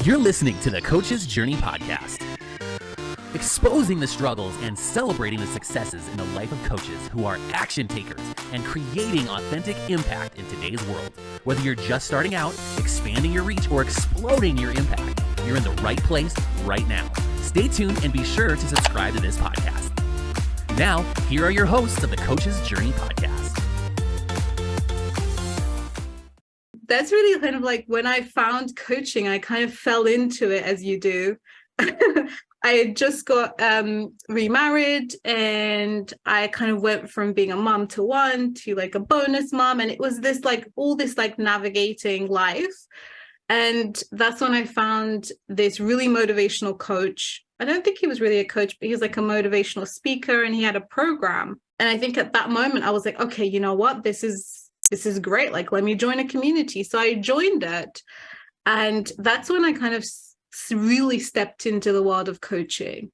You're listening to the Coach's Journey podcast, exposing the struggles and celebrating the successes in the life of coaches who are action takers and creating authentic impact in today's world. Whether you're just starting out, expanding your reach, or exploding your impact, you're in the right place right now. Stay tuned and be sure to subscribe to this podcast. Now, here are your hosts of the Coach's Journey podcast. That's really kind of like when I found coaching, I kind of fell into it as you do. I had just got remarried, and I kind of went from being a mom to one to like a bonus mom. And it was this like all this like navigating life. And that's when I found this really motivational coach. I don't think he was really a coach, but he was like a motivational speaker, and he had a program. And I think at that moment I was like, okay, you know what? This is great. Like, let me join a community. So I joined it. And that's when I kind of really stepped into the world of coaching.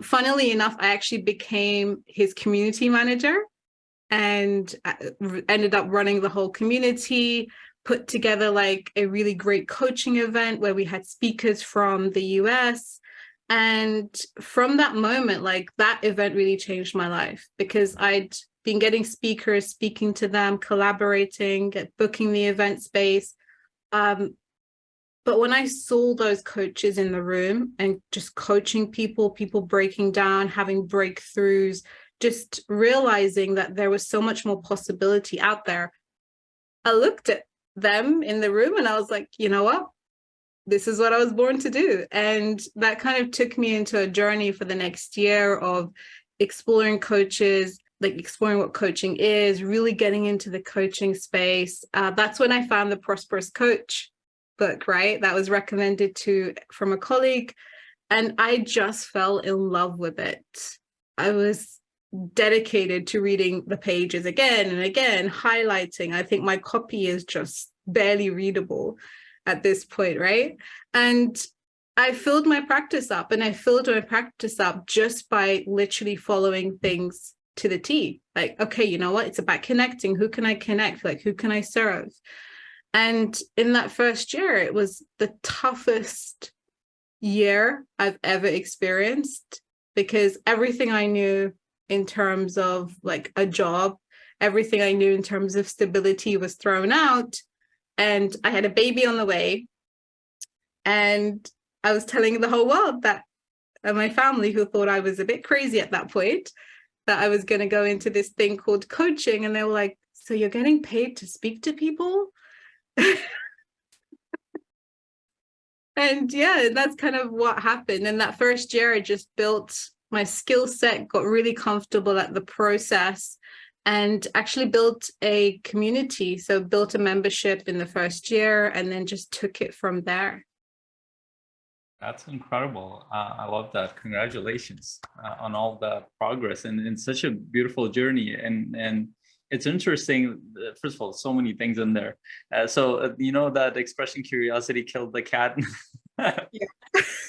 Funnily enough, I actually became his community manager and ended up running the whole community, put together like a really great coaching event where we had speakers from the US. And from that moment, like that event really changed my life, because I'd been getting speakers, speaking to them, collaborating, booking the event space. But when I saw those coaches in the room and just coaching people breaking down, having breakthroughs, just realizing that there was so much more possibility out there, I looked at them in the room and I was like, you know what? This is what I was born to do. And that kind of took me into a journey for the next year of exploring coaches, like exploring what coaching is, really getting into the coaching space. That's when I found the Prosperous Coach book, right? That was recommended from a colleague. And I just fell in love with it. I was dedicated to reading the pages again and again, highlighting. I think my copy is just barely readable at this point, right? And I filled my practice up, and I filled my practice up just by literally following things to the T. Like, okay, you know what? It's about connecting. Who can I connect? Like, who can I serve? And in that first year, it was the toughest year I've ever experienced, because everything I knew in terms of like a job, everything I knew in terms of stability was thrown out. And I had a baby on the way. And I was telling the whole world that, my family, who thought I was a bit crazy at that point, that I was going to go into this thing called coaching. And they were like, so you're getting paid to speak to people? And yeah, that's kind of what happened. And that first year, I just built my skill set, got really comfortable at the process, and actually built a community. So built a membership in the first year, and then just took it from there. That's incredible. I love that. Congratulations on all the progress and such a beautiful journey. And it's interesting. First of all, so many things in there. You know that expression, curiosity killed the cat. Yeah.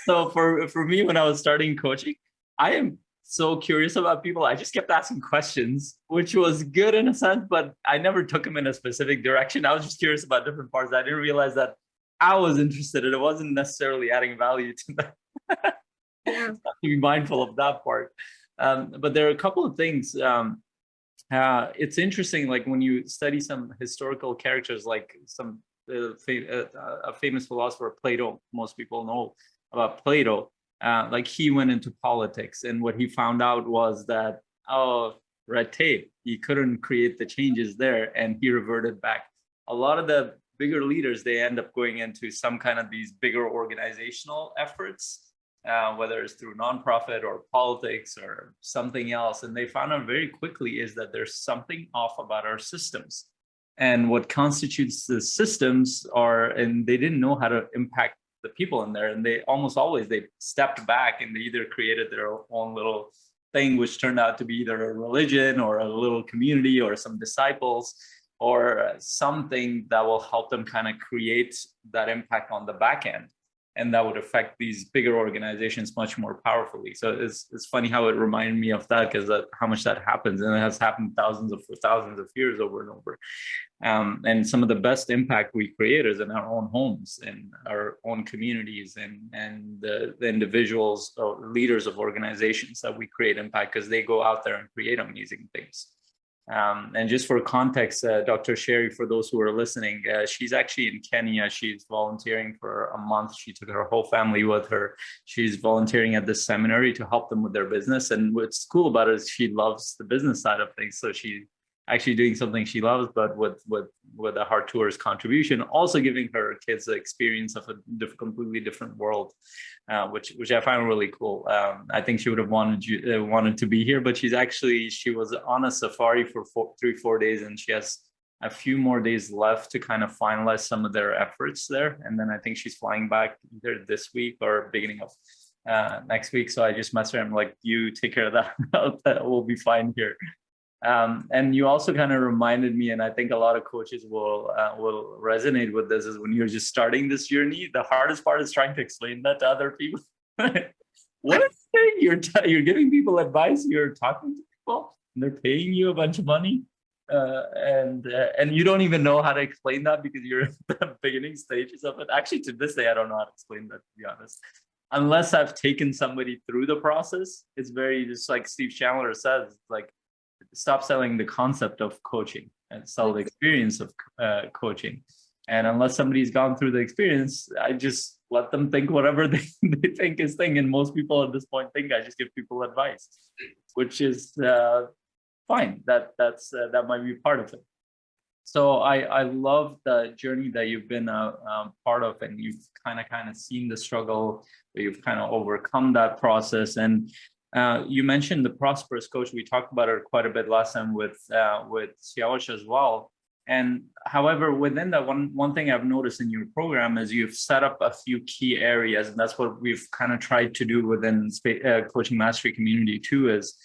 So for me, when I was starting coaching, I am so curious about people. I just kept asking questions, which was good in a sense, but I never took them in a specific direction. I was just curious about different parts. I didn't realize that I was interested and it wasn't necessarily adding value to them. Yeah. To be mindful of that part. But there are a couple of things. It's interesting, like when you study some historical characters, like a famous philosopher, Plato. Most people know about Plato. Like he went into politics, and what he found out was that, red tape, he couldn't create the changes there, and he reverted back. A lot of the bigger leaders, they end up going into some kind of these bigger organizational efforts, whether it's through nonprofit or politics or something else. And they found out very quickly is that there's something off about our systems, and what constitutes the systems and they didn't know how to impact the people in there. And they almost always, they stepped back and they either created their own little thing, which turned out to be either a religion or a little community or some disciples, or something that will help them kind of create that impact on the back end. and that would affect these bigger organizations much more powerfully. So it's funny how it reminded me of that, because how much that happens, and it has happened thousands of years over and over. And some of the best impact we create is in our own homes, in our own communities, and the individuals or leaders of organizations that we create impact, because they go out there and create amazing things. And just for context, Dr. Sherry, for those who are listening, she's actually in Kenya. She's volunteering for a month. She took her whole family with her. She's volunteering at this seminary to help them with their business. And what's cool about it is she loves the business side of things. So she's actually doing something she loves, but with a heart to her contribution, also giving her kids the experience of a completely different world, which I find really cool. I think she would have wanted to be here, but she was on a safari for 4 days, and she has a few more days left to kind of finalize some of their efforts there. And then I think she's flying back either this week or beginning of next week. So I just messaged her. I'm like, you take care of that. That will be fine here. And you also kind of reminded me, and I think a lot of coaches will resonate with this, is when you're just starting this journey, the hardest part is trying to explain that to other people. What is it? You're giving people advice, you're talking to people, and they're paying you a bunch of money, and you don't even know how to explain that because you're in the beginning stages of it. Actually, to this day, I don't know how to explain that, to be honest. Unless I've taken somebody through the process, it's very, just like Steve Chandler says, like, stop selling the concept of coaching and sell the experience of coaching. And unless somebody's gone through the experience, I just let them think whatever they think is thing. And most people at this point think I just give people advice, which is fine. That might be part of it. So I love the journey that you've been part of, and you've kind of seen the struggle, but you've kind of overcome that process. And you mentioned the prosperous coach. We talked about it quite a bit last time with Siawash as well. And however, within that, one thing I've noticed in your program is you've set up a few key areas, and that's what we've kind of tried to do within Coaching Mastery community too, is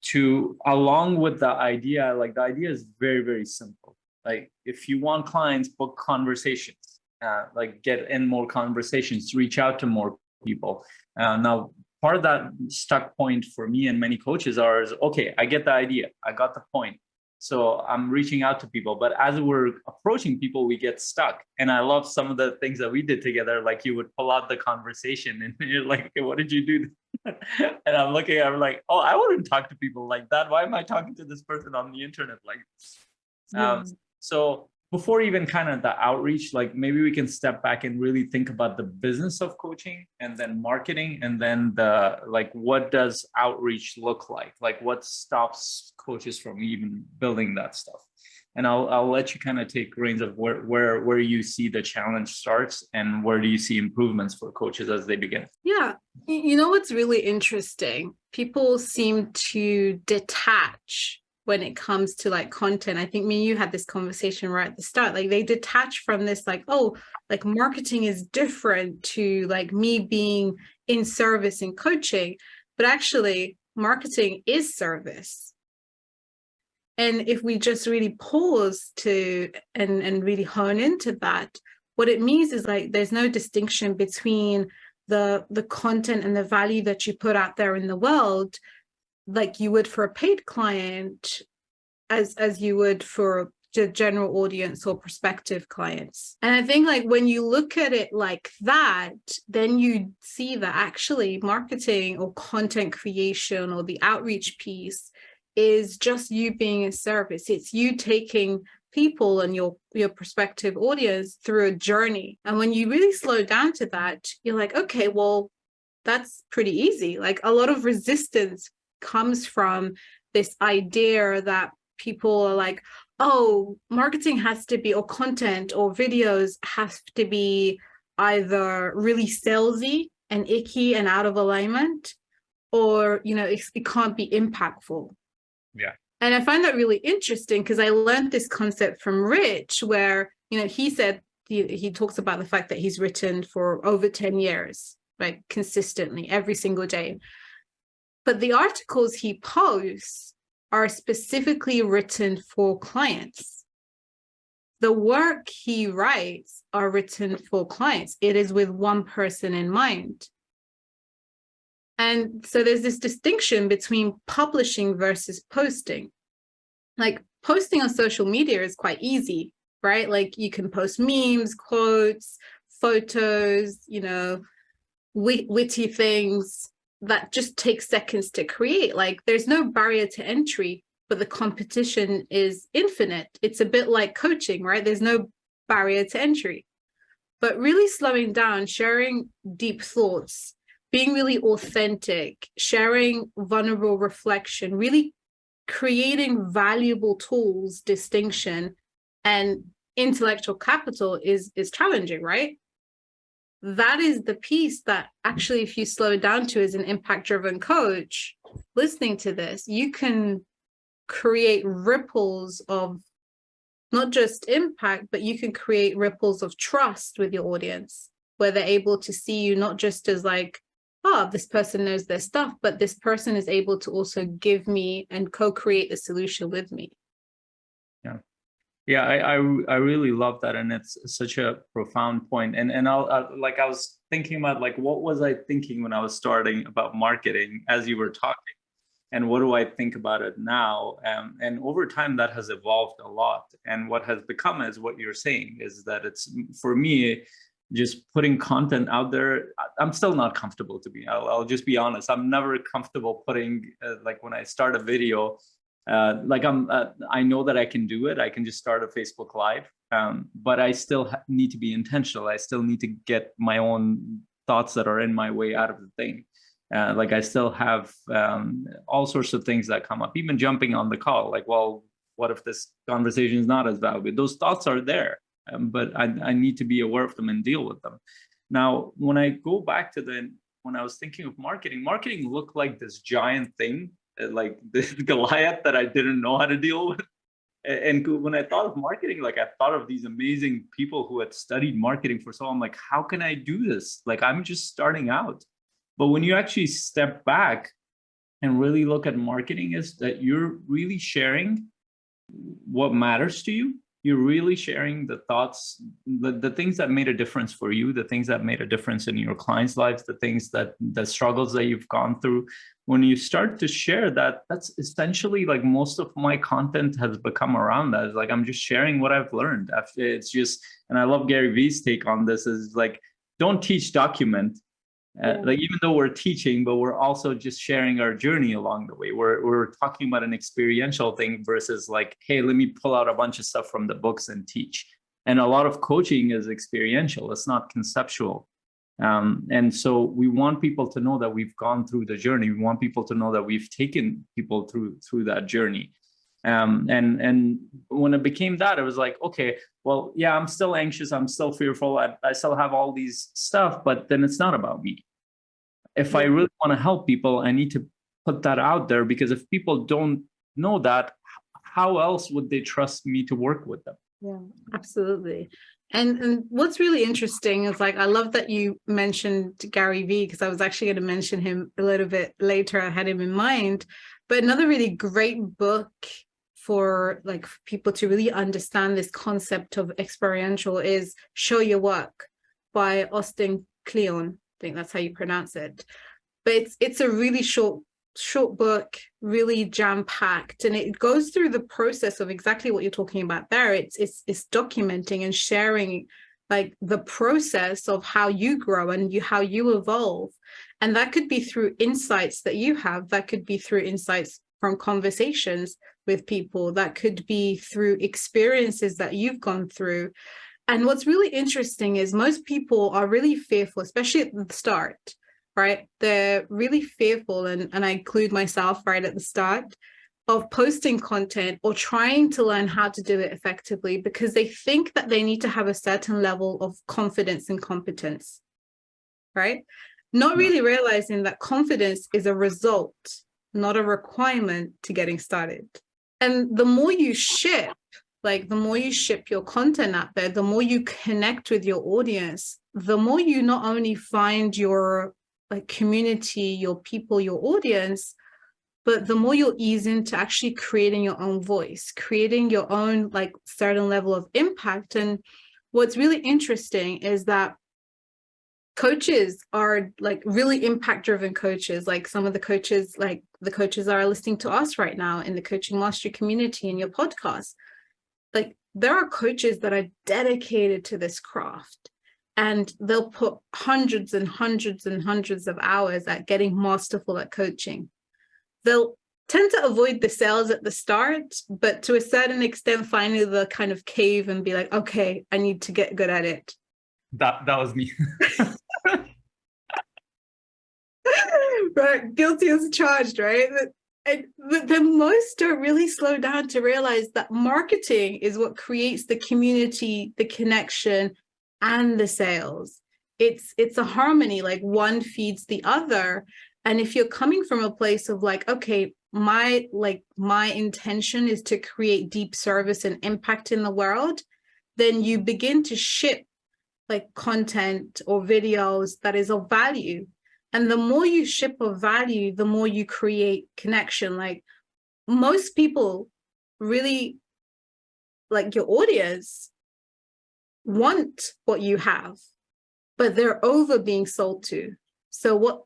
to, along with the idea, like the idea is very, very simple. Like if you want clients, book conversations, like get in more conversations, reach out to more people. Now, part of that stuck point for me and many coaches is, okay, I get the idea, I got the point. So I'm reaching out to people, but as we're approaching people, we get stuck. And I love some of the things that we did together. Like you would pull out the conversation and you're like, okay, what did you do? And I'm like, oh, I wouldn't talk to people like that. Why am I talking to this person on the internet like this? So before even kind of the outreach, like maybe we can step back and really think about the business of coaching, and then marketing, and then what does outreach look like? Like what stops coaches from even building that stuff? And I'll let you kind of take reins of where you see the challenge starts, and where do you see improvements for coaches as they begin? Yeah. You know what's really interesting? People seem to detach when it comes to like content. I think me and you had this conversation right at the start. Like they detach from this, like, oh, like marketing is different to like me being in service and coaching. But actually, marketing is service. And if we just really pause to and really hone into that, what it means is like there's no distinction between the content and the value that you put out there in the world, like you would for a paid client, as you would for the general audience or prospective clients. And I think like when you look at it like that, then you see that actually marketing or content creation or the outreach piece is just you being a service. It's you taking people and your prospective audience through a journey. And when you really slow down to that, you're like, okay, well, that's pretty easy. Like a lot of resistance comes from this idea that people are like, oh, marketing has to be, or content or videos have to be either really salesy and icky and out of alignment, or, you know, it can't be impactful. Yeah. And I find that really interesting because I learned this concept from Rich, where, you know, he said, he talks about the fact that he's written for over 10 years, right? Consistently, every single day. But the articles he posts are specifically written for clients. the work he writes are written for clients. It is with one person in mind. And so there's this distinction between publishing versus posting. Like posting on social media is quite easy, right? Like you can post memes, quotes, photos, witty things that just take seconds to create. Like there's no barrier to entry, but the competition is infinite. It's a bit like coaching, right? There's no barrier to entry. But really slowing down, sharing deep thoughts, being really authentic, sharing vulnerable reflection, really creating valuable tools, distinction, and intellectual capital is challenging, right? That is the piece that actually, if you slow it down to as an impact-driven coach, listening to this, you can create ripples of not just impact, but you can create ripples of trust with your audience, where they're able to see you not just as like, oh, this person knows their stuff, but this person is able to also give me and co-create the solution with me. Yeah, I really love that, and it's such a profound point. And I was thinking about like, what was I thinking when I was starting about marketing as you were talking, and what do I think about it now? And over time, that has evolved a lot. And what has become is what you're saying is that it's, for me, just putting content out there. I'm still not comfortable, to be. I'll just be honest. I'm never comfortable putting like when I start a video. I know that I can do it. I can just start a Facebook Live, but I still need to be intentional. I still need to get my own thoughts that are in my way out of the thing. Like I still have all sorts of things that come up, even jumping on the call. Like, well, what if this conversation is not as valuable? Those thoughts are there, but I need to be aware of them and deal with them. Now, when I go back to when I was thinking of marketing looked like this giant thing, like this Goliath that I didn't know how to deal with. And when I thought of marketing, like I thought of these amazing people who had studied marketing for so long. I'm like, how can I do this? Like I'm just starting out. But when you actually step back and really look at marketing, is that you're really sharing what matters to you. You're really sharing the thoughts, the things that made a difference for you, the things that made a difference in your clients' lives, the struggles that you've gone through. When you start to share that, that's essentially like most of my content has become around that. It's like I'm just sharing what I've learned. It's just, and I love Gary Vee's take on this, is like, don't teach, document. Like even though we're teaching, but we're also just sharing our journey along the way. We're talking about an experiential thing versus like, hey, let me pull out a bunch of stuff from the books and teach. And a lot of coaching is experiential. It's not conceptual. And so we want people to know that we've gone through the journey. We want people to know that we've taken people through that journey. And when it became that, it was like, okay, well, yeah, I'm still anxious. I'm still fearful. I still have all these stuff, but then it's not about me. If I really want to help people, I need to put that out there, because if people don't know that, how else would they trust me to work with them? Yeah, absolutely. And what's really interesting is, like, I love that you mentioned Gary Vee, because I was actually going to mention him a little bit later. I had him in mind. But another really great book for like people to really understand this concept of experiential is Show Your Work by Austin Kleon. I think that's how you pronounce it. But it's a really short book, really jam-packed, and it goes through the process of exactly what you're talking about there. It's documenting and sharing like the process of how you grow and how you evolve. And that could be through insights that you have, that could be through insights from conversations with people, that could be through experiences that you've gone through. And what's really interesting is most people are really fearful, especially at the start, right? They're really fearful, and I include myself right at the start, of posting content or trying to learn how to do it effectively, because they think that they need to have a certain level of confidence and competence, right? Not really realizing that confidence is a result, not a requirement to getting started. And the more you ship, like the more you ship your content out there, the more you connect with your audience, the more you not only find your like community, your people, your audience, but the more you'll ease into actually creating your own voice, creating your own like certain level of impact. And what's really interesting is that coaches are like really impact driven coaches, like some of the coaches, like the coaches that are listening to us right now in the coaching mastery community in your podcast. Like there are coaches that are dedicated to this craft, and they'll put hundreds and hundreds and hundreds of hours at getting masterful at coaching. They'll tend to avoid the sales at the start, but to a certain extent, finally they'll kind of cave and be like, okay, I need to get good at it. That was me. Right, guilty as charged, right? But the most don't really slow down to realize that marketing is what creates the community, the connection, and the sales. It's a harmony, like one feeds the other. And if you're coming from a place of like, okay, my intention is to create deep service and impact in the world, then you begin to ship like content or videos that is of value. And the more you ship of value, the more you create connection. Like most people really, like your audience, want what you have, but they're over being sold to. So what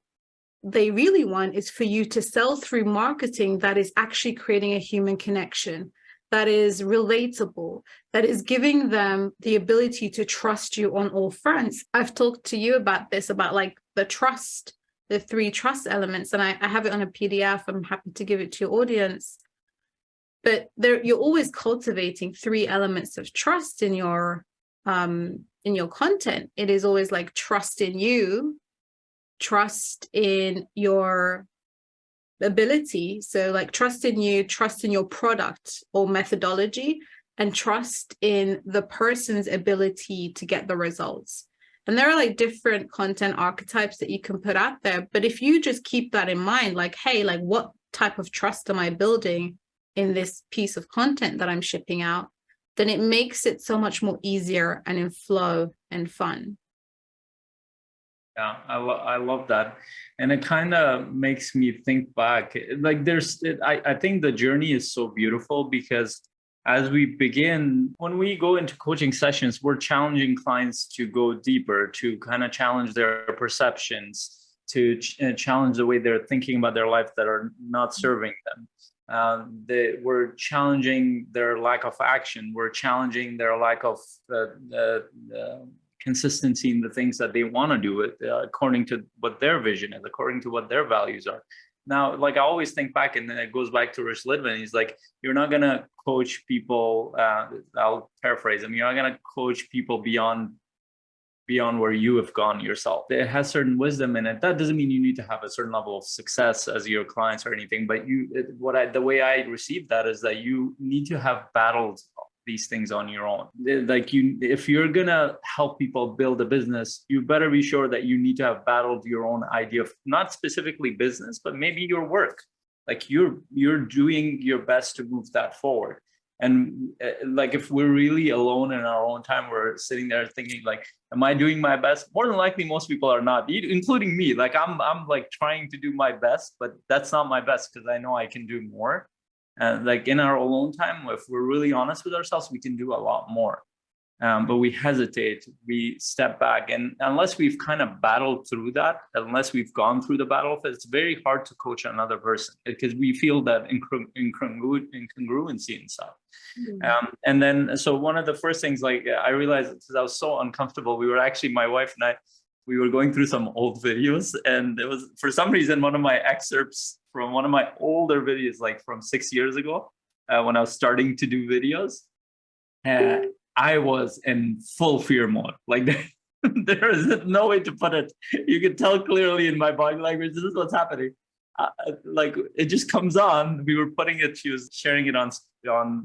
they really want is for you to sell through marketing that is actually creating a human connection, that is relatable, that is giving them the ability to trust you on all fronts. I've talked to you about this, about like the trust, the 3 trust elements, and I have it on a PDF. I'm happy to give it to your audience. But you're always cultivating 3 elements of trust in your content. It is always like trust in you, trust in your ability. So like trust in you, trust in your product or methodology, and trust in the person's ability to get the results. And there are like different content archetypes that you can put out there. But if you just keep that in mind, like, hey, like what type of trust am I building in this piece of content that I'm shipping out, then it makes it so much more easier and in flow and fun. Yeah, I love that. And it kind of makes me think back, like I think the journey is so beautiful because as we begin, when we go into coaching sessions, we're challenging clients to go deeper, to kind of challenge their perceptions, to challenge the way they're thinking about their life that are not serving them. We're challenging their lack of action. We're challenging their lack of consistency in the things that they want to do according to what their vision is, according to what their values are. Now, like I always think back, and then it goes back to Rich Litvin. He's like, you're not going to coach people, I'll paraphrase him, you're not going to coach people beyond where you have gone yourself. It has certain wisdom in it. That doesn't mean you need to have a certain level of success as your clients or anything, but the way I receive that is that you need to have battled these things on your own. Like if you're gonna help people build a business, you better be sure that you need to have battled your own idea of not specifically business, but maybe your work. Like you're doing your best to move that forward. And like if we're really alone in our own time, we're sitting there thinking like, am I doing my best? More than likely, most people are not, including me. Like I'm like trying to do my best, but that's not my best because I know I can do more. Like in our alone time, if we're really honest with ourselves, we can do a lot more. But we hesitate, we step back. And unless we've kind of battled through that, unless we've gone through the battle, it's very hard to coach another person because we feel that incongruency inside. Mm-hmm. And then, so one of the first things, like I realized, because I was so uncomfortable, we were actually, my wife and I, we were going through some old videos, and there was, for some reason, one of my excerpts from one of my older videos, like from 6 years ago, when I was starting to do videos, I was in full fear mode. Like there is no way to put it. You can tell clearly in my body language, this is what's happening. Like it just comes on. We were putting it, she was sharing it on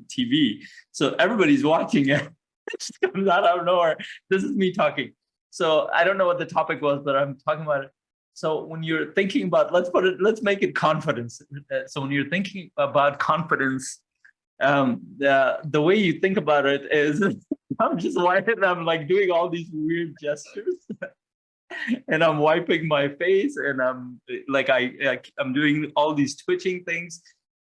TV. So everybody's watching it. It just comes out of nowhere. This is me talking. So I don't know what the topic was, but I'm talking about it. So when you're thinking about, let's make it confidence. So when you're thinking about confidence, the way you think about it is I'm just white and I'm like doing all these weird gestures. and I'm wiping my face, and I'm like, I'm doing all these twitching things.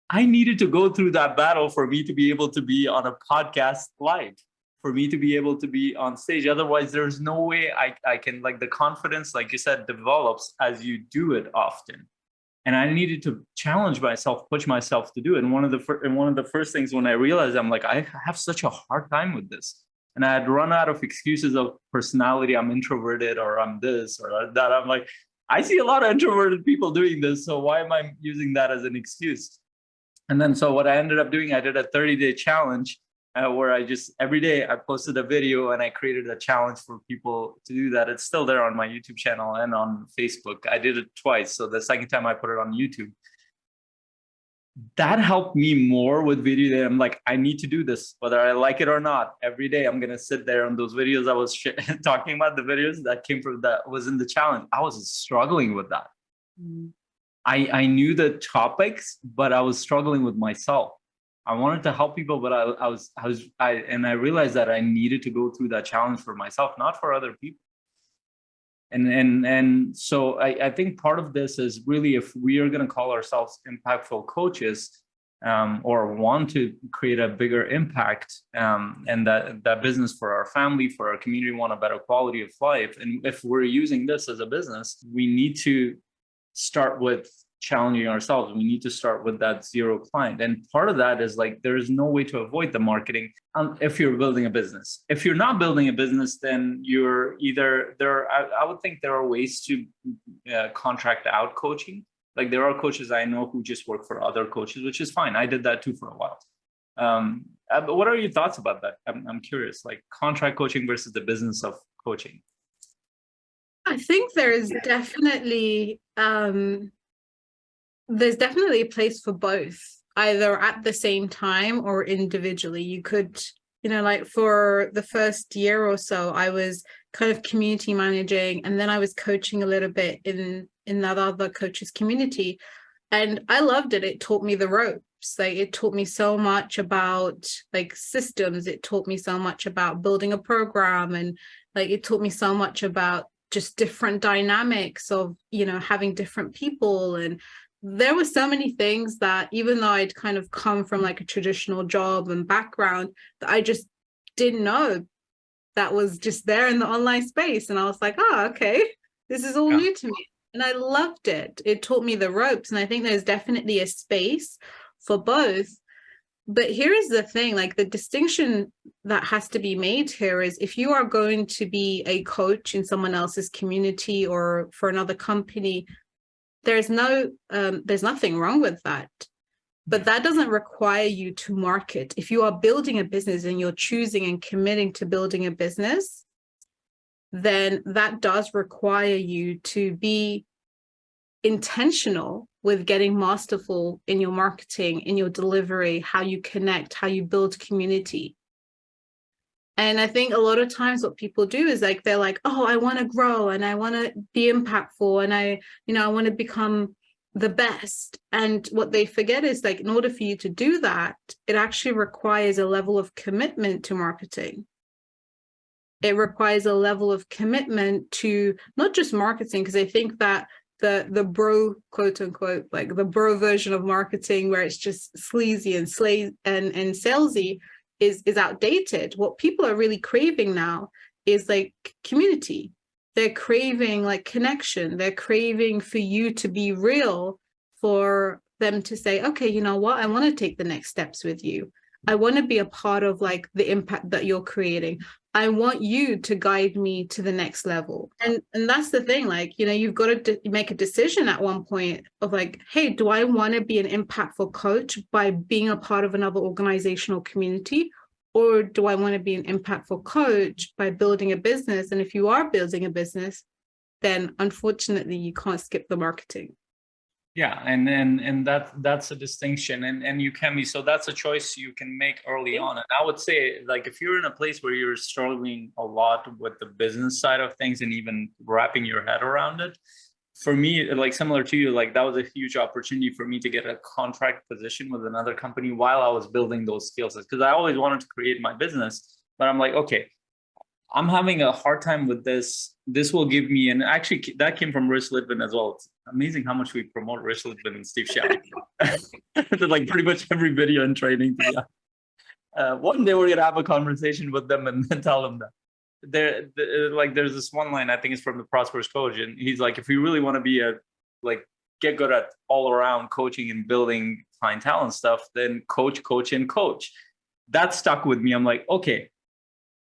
I needed to go through that battle for me to be able to be on a podcast live, for me to be able to be on stage. Otherwise, there's no way I can, like, the confidence, like you said, develops as you do it often. And I needed to challenge myself, push myself to do it. And one of the first things when I realized, I'm like, I have such a hard time with this. And I had run out of excuses of personality. I'm introverted, or I'm this or that. I'm like, I see a lot of introverted people doing this. So why am I using that as an excuse? And then so what I ended up doing, I did a 30-day challenge where I just, every day I posted a video and I created a challenge for people to do that. It's still there on my YouTube channel and on Facebook. I did it twice. So the second time I put it on YouTube. That helped me more with video. I'm like, I need to do this, whether I like it or not. Every day I'm going to sit there on those videos. I was talking about the videos that came from, that was in the challenge. I was struggling with that. I knew the topics, but I was struggling with myself. I wanted to help people, but I realized that I needed to go through that challenge for myself, not for other people. And so I think part of this is really, if we are going to call ourselves impactful coaches, or want to create a bigger impact, and that business for our family, for our community, want a better quality of life. And if we're using this as a business, we need to start with challenging ourselves. We need to start with that zero client. And part of that is, like, there is no way to avoid the marketing if you're building a business. If you're not building a business, then you're either I would think there are ways to contract out coaching. Like, there are coaches I know who just work for other coaches, which is fine. I did that too for a while. But what are your thoughts about that? I'm curious, like, contract coaching versus the business of coaching. I think there's definitely a place for both, either at the same time or individually. You could, like, for the first year or so, I was kind of community managing, and then I was coaching a little bit in that other coaches community, and I loved it. It taught me the ropes. Like, it taught me so much about, like, systems. It taught me so much about building a program, and, like, it taught me so much about just different dynamics of, having different people. And there were so many things that, even though I'd kind of come from, like, a traditional job and background, that I just didn't know that was just there in the online space. And I was like, oh, okay, this is all new to me. And I loved it. It taught me the ropes. And I think there's definitely a space for both. But here is the thing, like, the distinction that has to be made here is, if you are going to be a coach in someone else's community or for another company, there's nothing wrong with that. But that doesn't require you to market. If you are building a business and you're choosing and committing to building a business, then that does require you to be intentional with getting masterful in your marketing, in your delivery, how you connect, how you build community. And I think a lot of times what people do is, like, they're like, oh, I want to grow and I want to be impactful and I want to become the best. And what they forget is, like, in order for you to do that, it actually requires a level of commitment to marketing. It requires a level of commitment to not just marketing, because I think that the bro, quote unquote, like the bro version of marketing, where it's just sleazy and salesy, is outdated. What people are really craving now is, like, community. They're craving, like, connection. They're craving for you to be real, for them to say, okay, you know what? I want to take the next steps with you. I want to be a part of, like, the impact that you're creating. I want you to guide me to the next level. And that's the thing, like, you've got to make a decision at one point of, like, hey, do I want to be an impactful coach by being a part of another organizational community? Or do I want to be an impactful coach by building a business? And if you are building a business, then unfortunately you can't skip the marketing. Yeah, and that's a distinction, and you can be, so that's a choice you can make early on. And I would say, like, if you're in a place where you're struggling a lot with the business side of things and even wrapping your head around it, for me, like, similar to you, like, that was a huge opportunity for me to get a contract position with another company while I was building those skills, because I always wanted to create my business, but I'm like, okay, I'm having a hard time with this this will give me, and actually that came from Rich Litvin as well. It's amazing how much we promote Rich Litvin and Steve Shao. Like pretty much every video and training. One day we're gonna have a conversation with them and then tell them that. There's this one line, I think it's from the Prosperous Coach, and he's like, if you really want to be get good at all around coaching and building clientele and stuff, then coach, and coach. That stuck with me. I'm like, okay,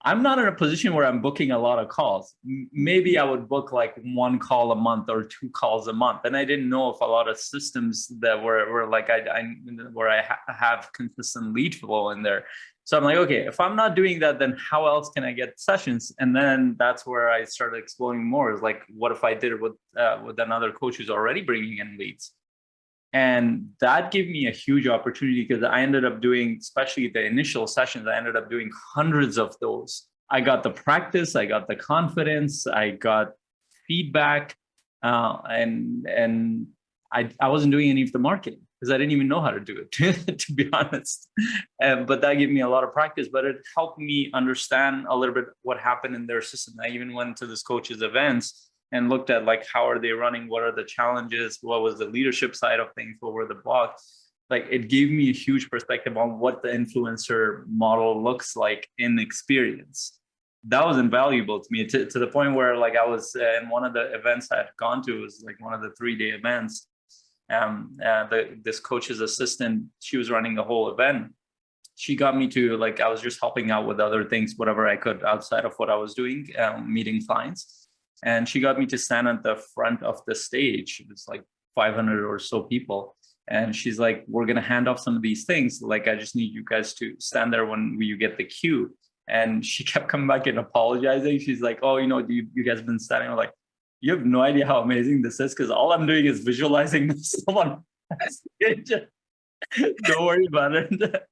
I'm not in a position where I'm booking a lot of calls. Maybe I would book like 1 call a month or 2 calls a month. And I didn't know if a lot of systems that were like, where I have consistent lead flow in there. So I'm like, okay, if I'm not doing that, then how else can I get sessions? And then that's where I started exploring more. Is like, what if I did it with another coach who's already bringing in leads? And that gave me a huge opportunity, because I ended up doing, especially the initial sessions, I ended up doing hundreds of those. I got the practice, I got the confidence, I got feedback, and I wasn't doing any of the marketing because I didn't even know how to do it, to be honest. But that gave me a lot of practice, but it helped me understand a little bit what happened in their system. I even went to this coach's events and looked at like, how are they running? What are the challenges? What was the leadership side of things? What were the blocks? Like, it gave me a huge perspective on what the influencer model looks like in experience. That was invaluable to me, to the point where like I was in one of the events I had gone to, it was like one of the 3-day events. This coach's assistant, she was running the whole event. She got me to, like, I was just helping out with other things, whatever I could outside of what I was doing, meeting clients. And she got me to stand at the front of the stage. It's like 500 or so people. And she's like, we're going to hand off some of these things. Like, I just need you guys to stand there when you get the cue. And she kept coming back and apologizing. She's like, oh, you guys have been standing. I'm like, you have no idea how amazing this is, because all I'm doing is visualizing someone. Don't worry about it.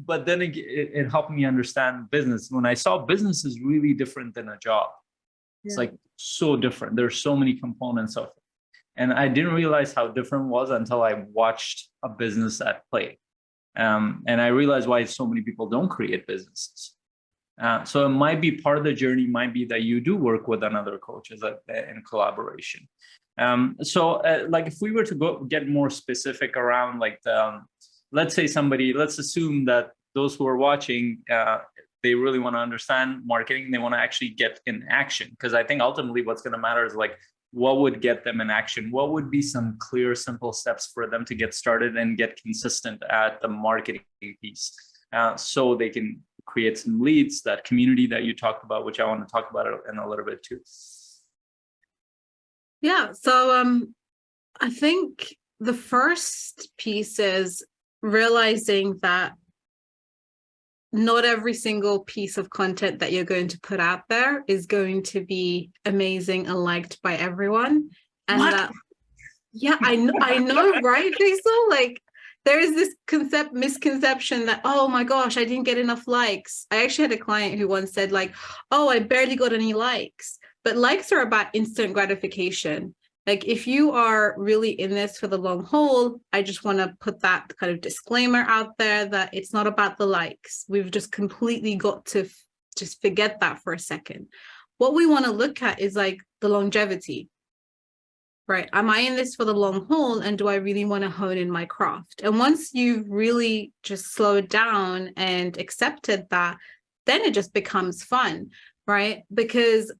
But then it helped me understand business. When I saw business is really different than a job. It's like so different. There's so many components of it. And I didn't realize how different it was until I watched a business at play. And I realized why so many people don't create businesses. So it might be part of the journey, might be that you do work with another coach in collaboration. Like if we were to get more specific around like let's assume that those who are watching, they really want to understand marketing. They want to actually get in action, because I think ultimately what's going to matter is like, what would get them in action? What would be some clear, simple steps for them to get started and get consistent at the marketing piece, so they can create some leads, that community that you talked about, which I want to talk about in a little bit too. Yeah. So I think the first piece is realizing that not every single piece of content that you're going to put out there is going to be amazing and liked by everyone. And I know, right, Faisal? Like, there is this misconception that, oh my gosh, I didn't get enough likes. I actually had a client who once said like, oh, I barely got any likes. But likes are about instant gratification. Like, if you are really in this for the long haul, I just want to put that kind of disclaimer out there that it's not about the likes. We've just completely got to just forget that for a second. What we want to look at is like the longevity, right? Am I in this for the long haul, and do I really want to hone in my craft? And once you've really just slowed down and accepted that, then it just becomes fun, right? Because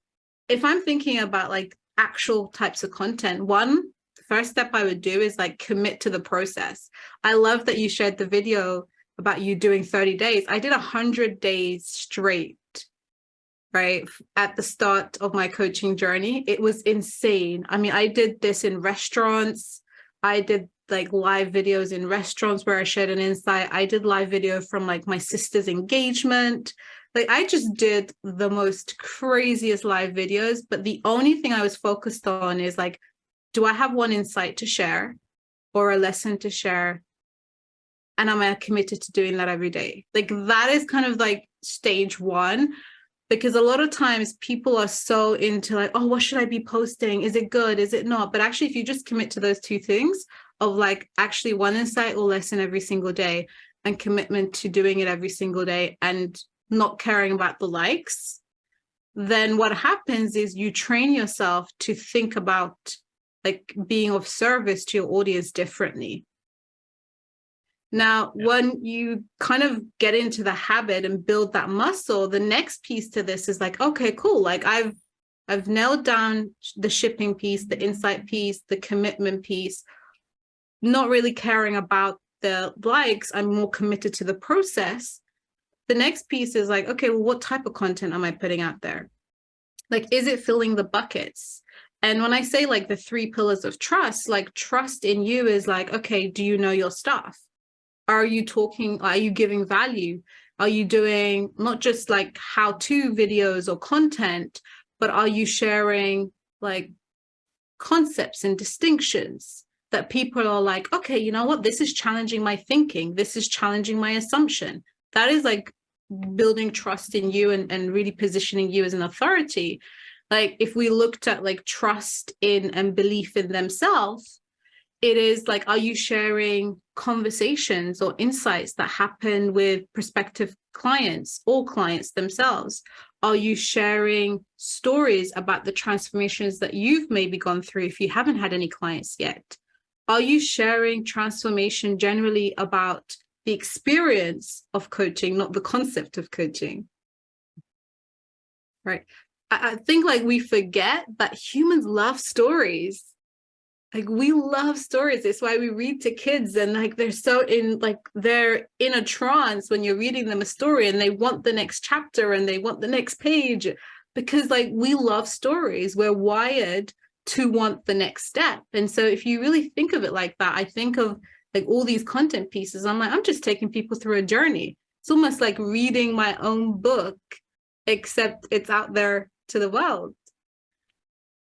if I'm thinking about like actual types of content, the first step I would do is like commit to the process. I love that you shared the video about you doing 30 days. I did 100 days straight, right? At the start of my coaching journey. It was insane. I mean, I did this in restaurants. I did like live videos in restaurants where I shared an insight. I did live video from like my sister's engagement. Like, I just did the most craziest live videos, but the only thing I was focused on is like, do I have one insight to share or a lesson to share? And am I committed to doing that every day? Like, that is kind of like stage one, because a lot of times people are so into like, oh, what should I be posting? Is it good? Is it not? But actually, if you just commit to those 2 things of like actually one insight or lesson every single day, and commitment to doing it every single day, and not caring about the likes, then what happens is you train yourself to think about like being of service to your audience differently. Now, when you kind of get into the habit and build that muscle, the next piece to this is like, okay, cool. Like I've nailed down the shipping piece, the insight piece, the commitment piece, not really caring about the likes. I'm more committed to the process. The next piece is like, okay, well, what type of content am I putting out there? Like, is it filling the buckets? And when I say like the 3 pillars of trust, like trust in you is like, okay, do you know your stuff? Are you giving value? Are you doing not just like how-to videos or content, but are you sharing like concepts and distinctions that people are like, okay, you know what? This is challenging my thinking. This is challenging my assumption. That is like building trust in you and really positioning you as an authority. Like if we looked at like trust in and belief in themselves, it is like, are you sharing conversations or insights that happen with prospective clients or clients themselves? Are you sharing stories about the transformations that you've maybe gone through if you haven't had any clients yet? Are you sharing transformation generally about the experience of coaching, not the concept of coaching? Right. I think like we forget that humans love stories. Like we love stories. It's why we read to kids and like they're in a trance when you're reading them a story and they want the next chapter and they want the next page because like we love stories. We're wired to want the next step. And so if you really think of it like that, I think of like all these content pieces. I'm like, I'm just taking people through a journey. It's almost like reading my own book, except it's out there to the world.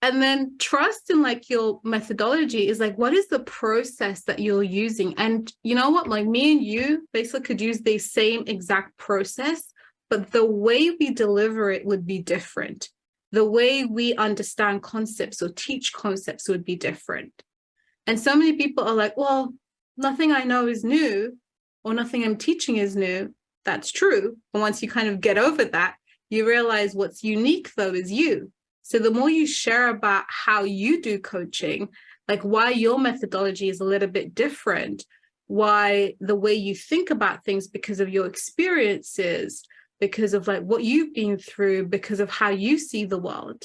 And then trust in like your methodology is like, what is the process that you're using? And you know what, like me and you basically could use the same exact process, but the way we deliver it would be different. The way we understand concepts or teach concepts would be different. And so many people are like, well, nothing I know is new or nothing I'm teaching is new. That's true. But once you kind of get over that, you realize what's unique though is you. So the more you share about how you do coaching, like why your methodology is a little bit different, why the way you think about things because of your experiences, because of like what you've been through, because of how you see the world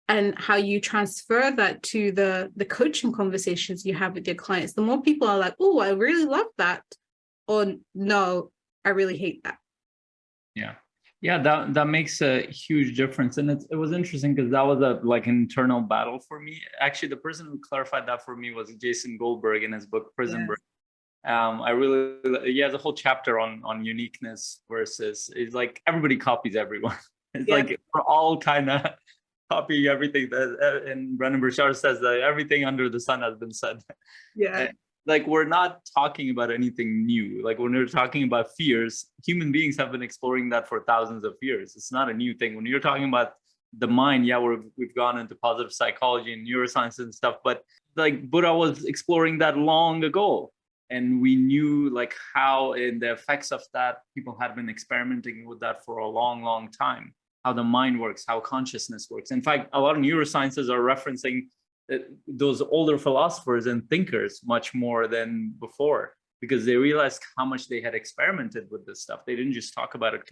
and how you transfer that to the coaching conversations you have with your clients, the more people are like, oh, I really love that. Or no, I really hate that. Yeah. Yeah, that makes a huge difference. And it was interesting because that was a like internal battle for me. Actually, the person who clarified that for me was Jason Goldberg in his book, Prison Break. He has a whole chapter on uniqueness versus, it's like everybody copies everyone. It's like we're all kind of copying everything that, and Brendan Burchard says that everything under the sun has been said. Yeah. And, like we're not talking about anything new. Like when we're talking about fears, human beings have been exploring that for thousands of years. It's not a new thing. When you're talking about the mind, we've gone into positive psychology and neuroscience and stuff, but like Buddha was exploring that long ago. And we knew like how in the effects of that, people had been experimenting with that for a long, long time, how the mind works, how consciousness works. In fact, a lot of neurosciences are referencing those older philosophers and thinkers much more than before, because they realized how much they had experimented with this stuff. They didn't just talk about it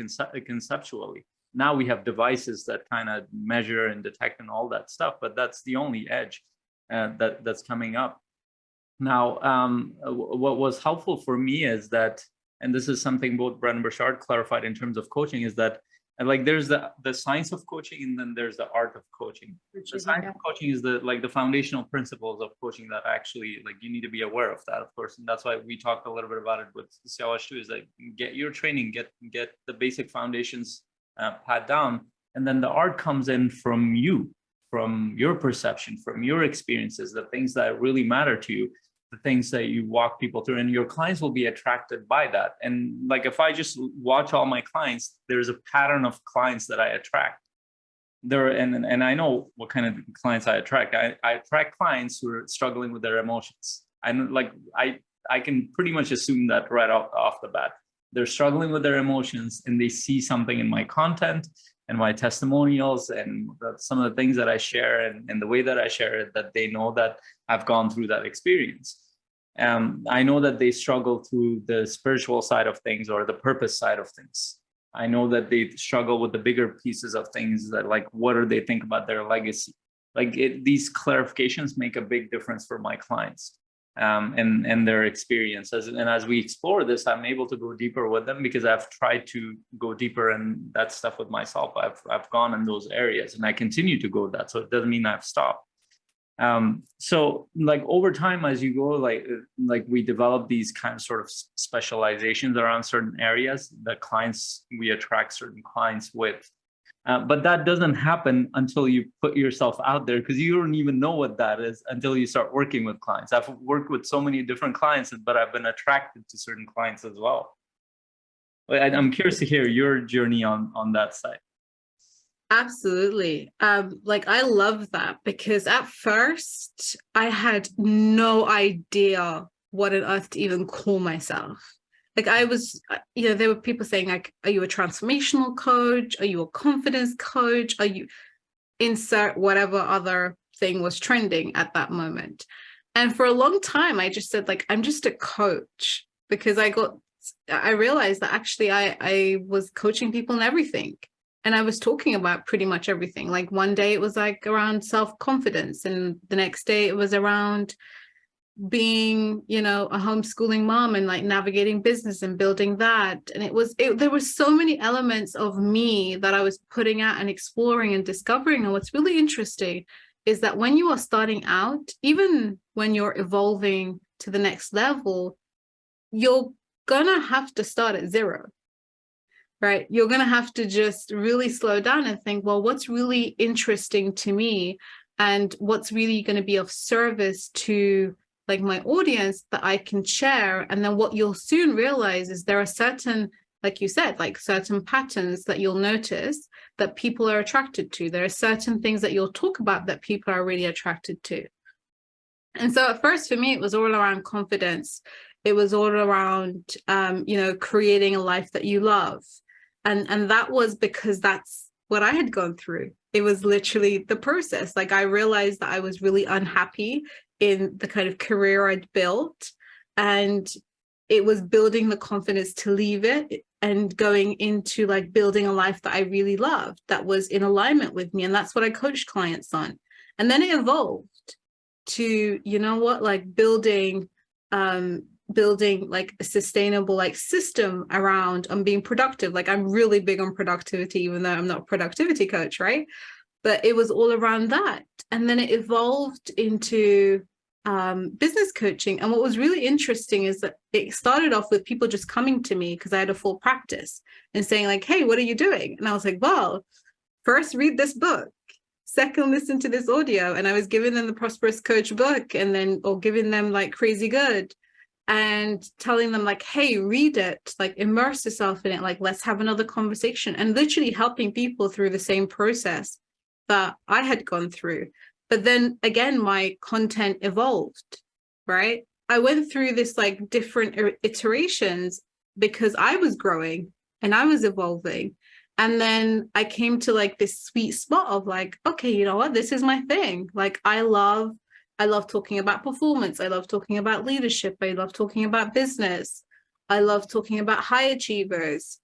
conceptually. Now we have devices that kind of measure and detect and all that stuff, but that's the only edge that's coming up. Now, what was helpful for me is that, and this is something both Brendan Burchard clarified in terms of coaching, is that like there's the science of coaching and then there's the art of coaching. The science of coaching is the foundational principles of coaching that actually like you need to be aware of that, of course. And that's why we talked a little bit about it with Siavash too, is like get your training, get the basic foundations pat down. And then the art comes in from you, from your perception, from your experiences, the things that really matter to you, the things that you walk people through, and your clients will be attracted by that. And like, if I just watch all my clients, there's a pattern of clients that I attract there. And I know what kind of clients I attract. I attract clients who are struggling with their emotions. I can pretty much assume that right off the bat. They're struggling with their emotions and they see something in my content and my testimonials and some of the things that I share and the way that I share it, that they know that I've gone through that experience. I know that they struggle through the spiritual side of things or the purpose side of things. I know that they struggle with the bigger pieces of things, that like, what do they think about their legacy? Like these clarifications make a big difference for my clients and their experiences. And as we explore this, I'm able to go deeper with them because I've tried to go deeper in that stuff with myself. I've gone in those areas and I continue to go that. So it doesn't mean I've stopped. So like over time, as you go, like we develop these kind of sort of specializations around certain areas, the clients, we attract certain clients with. But that doesn't happen until you put yourself out there, because you don't even know what that is until you start working with clients. I've worked with so many different clients, but I've been attracted to certain clients as well. I'm curious to hear your journey on that side. Absolutely. Like I love that, because at first I had no idea what on earth to even call myself. Like I was, there were people saying like, are you a transformational coach? Are you a confidence coach? Are you insert whatever other thing was trending at that moment? And for a long time, I just said like, I'm just a coach, because I realized that actually I was coaching people in everything. And I was talking about pretty much everything. Like one day it was like around self-confidence, and the next day it was around being, a homeschooling mom and like navigating business and building that. And there were so many elements of me that I was putting out and exploring and discovering. And what's really interesting is that when you are starting out, even when you're evolving to the next level, you're gonna have to start at zero. Right? You're going to have to just really slow down and think, well, what's really interesting to me and what's really going to be of service to like my audience that I can share. And then what you'll soon realize is there are certain, like you said, like certain patterns that you'll notice that people are attracted to. There are certain things that you'll talk about that people are really attracted to. And so at first for me, it was all around confidence. It was all around, creating a life that you love. And that was because that's what I had gone through. It was literally the process. Like I realized that I was really unhappy in the kind of career I'd built, and it was building the confidence to leave it and going into like building a life that I really loved, that was in alignment with me. And that's what I coached clients on. And then it evolved to, like building like a sustainable like system around being productive. Like I'm really big on productivity, even though I'm not a productivity coach, right? But it was all around that. And then it evolved into business coaching. And what was really interesting is that it started off with people just coming to me because I had a full practice and saying like, hey, what are you doing? And I was like, well, first read this book. Second, listen to this audio. And I was giving them the Prosperous Coach book, and then, or giving them like Crazy Good, and telling them like, hey, read it, like immerse yourself in it, like let's have another conversation, and literally helping people through the same process that I had gone through. But then again, my content evolved, right? I went through this like different iterations because I was growing and I was evolving. And then I came to like this sweet spot of like, okay, you know what, this is my thing. Like I love talking about performance. I love talking about leadership. I love talking about business. I love talking about high achievers.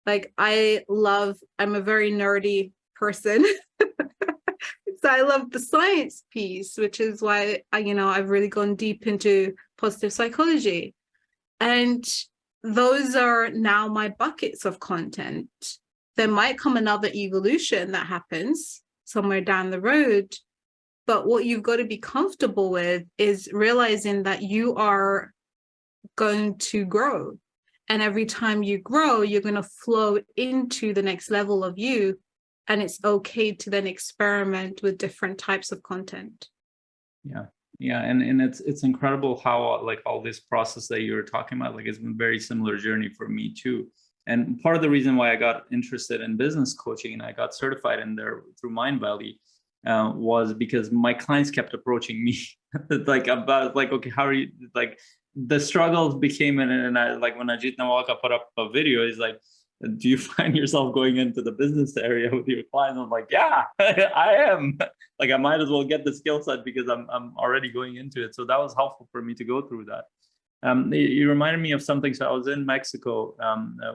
Like I'm a very nerdy person. So I love the science piece, which is why I've really gone deep into positive psychology. And those are now my buckets of content. There might come another evolution that happens somewhere down the road. But what you've got to be comfortable with is realizing that you are going to grow. And every time you grow, you're going to flow into the next level of you. And it's okay to then experiment with different types of content. Yeah. And it's incredible how like all this process that you were talking about, like it's been a very similar journey for me too. And part of the reason why I got interested in business coaching and I got certified in there through Mindvalley was because my clients kept approaching me like about like, okay, how are you, like the struggles became, and I like when Ajit Nawalka put up a video, is like, do you find yourself going into the business area with your clients? I'm like, yeah, I am. Like, I might as well get the skill set because I'm already going into it. So that was helpful for me to go through that. You reminded me of something. So I was in Mexico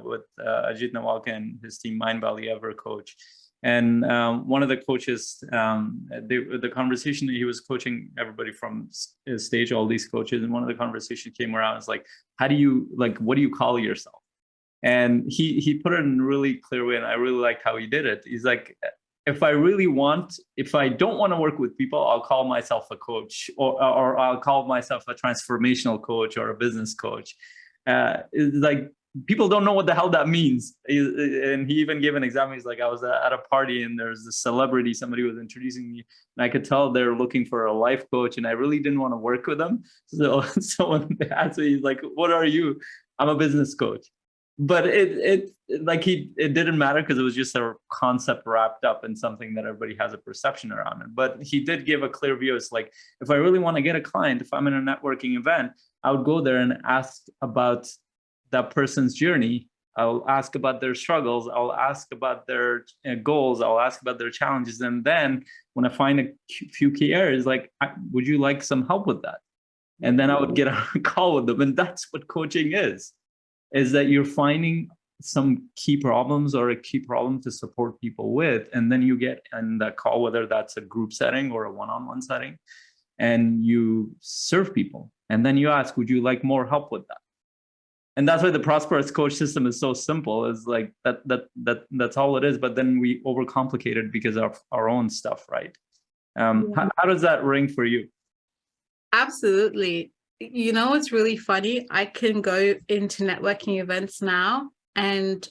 with Ajit Nawalka and his team, Mind Valley Ever Coach. And one of the coaches, the conversation that he was coaching everybody from his stage, all these coaches, and one of the conversation came around, it's like, what do you call yourself? And he put it in a really clear way, and I really liked how he did it. He's like, if I don't want to work with people, I'll call myself a coach, or I'll call myself a transformational coach or a business coach. It's like, people don't know what the hell that means. And he even gave an example. He's like, I was at a party and there's this celebrity, somebody was introducing me, and I could tell they're looking for a life coach, and I really didn't want to work with them. So when they asked me, he's like, what are you? I'm a business coach. But it didn't matter because it was just a concept wrapped up in something that everybody has a perception around it. But he did give a clear view. It's like, if I really want to get a client, if I'm in a networking event, I would go there and ask about that person's journey. I'll ask about their struggles. I'll ask about their goals. I'll ask about their challenges. And then when I find a few key areas, like, would you like some help with that? And then I would get a call with them. And that's what coaching is that you're finding some key problems or a key problem to support people with. And then you get in that call, whether that's a group setting or a one-on-one setting, and you serve people. And then you ask, would you like more help with that? And that's why the Prosperous Coach system is so simple. Is like that's all it is. But then we overcomplicate it because of our own stuff, right? How does that ring for you? Absolutely. You know, it's really funny. I can go into networking events now and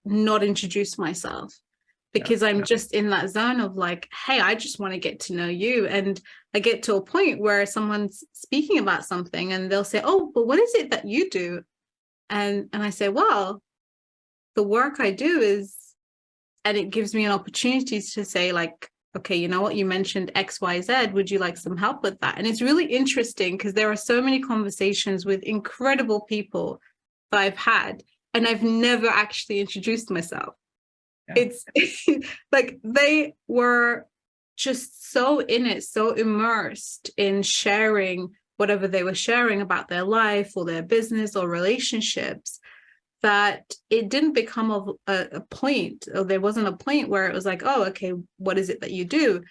not introduce myself because I'm just in that zone of like, hey, I just want to get to know you. And I get to a point where someone's speaking about something and they'll say, oh, but what is it that you do? And I say, well, the work I do is, and it gives me an opportunity to say like, okay, you know what, you mentioned X, Y, Z. Would you like some help with that? And it's really interesting because there are so many conversations with incredible people that I've had, and I've never actually introduced myself. Yeah. It's like they were just so in it, so immersed in sharing whatever they were sharing about their life or their business or relationships, that it didn't become a point, or there wasn't a point where it was like, oh, okay, what is it that you do?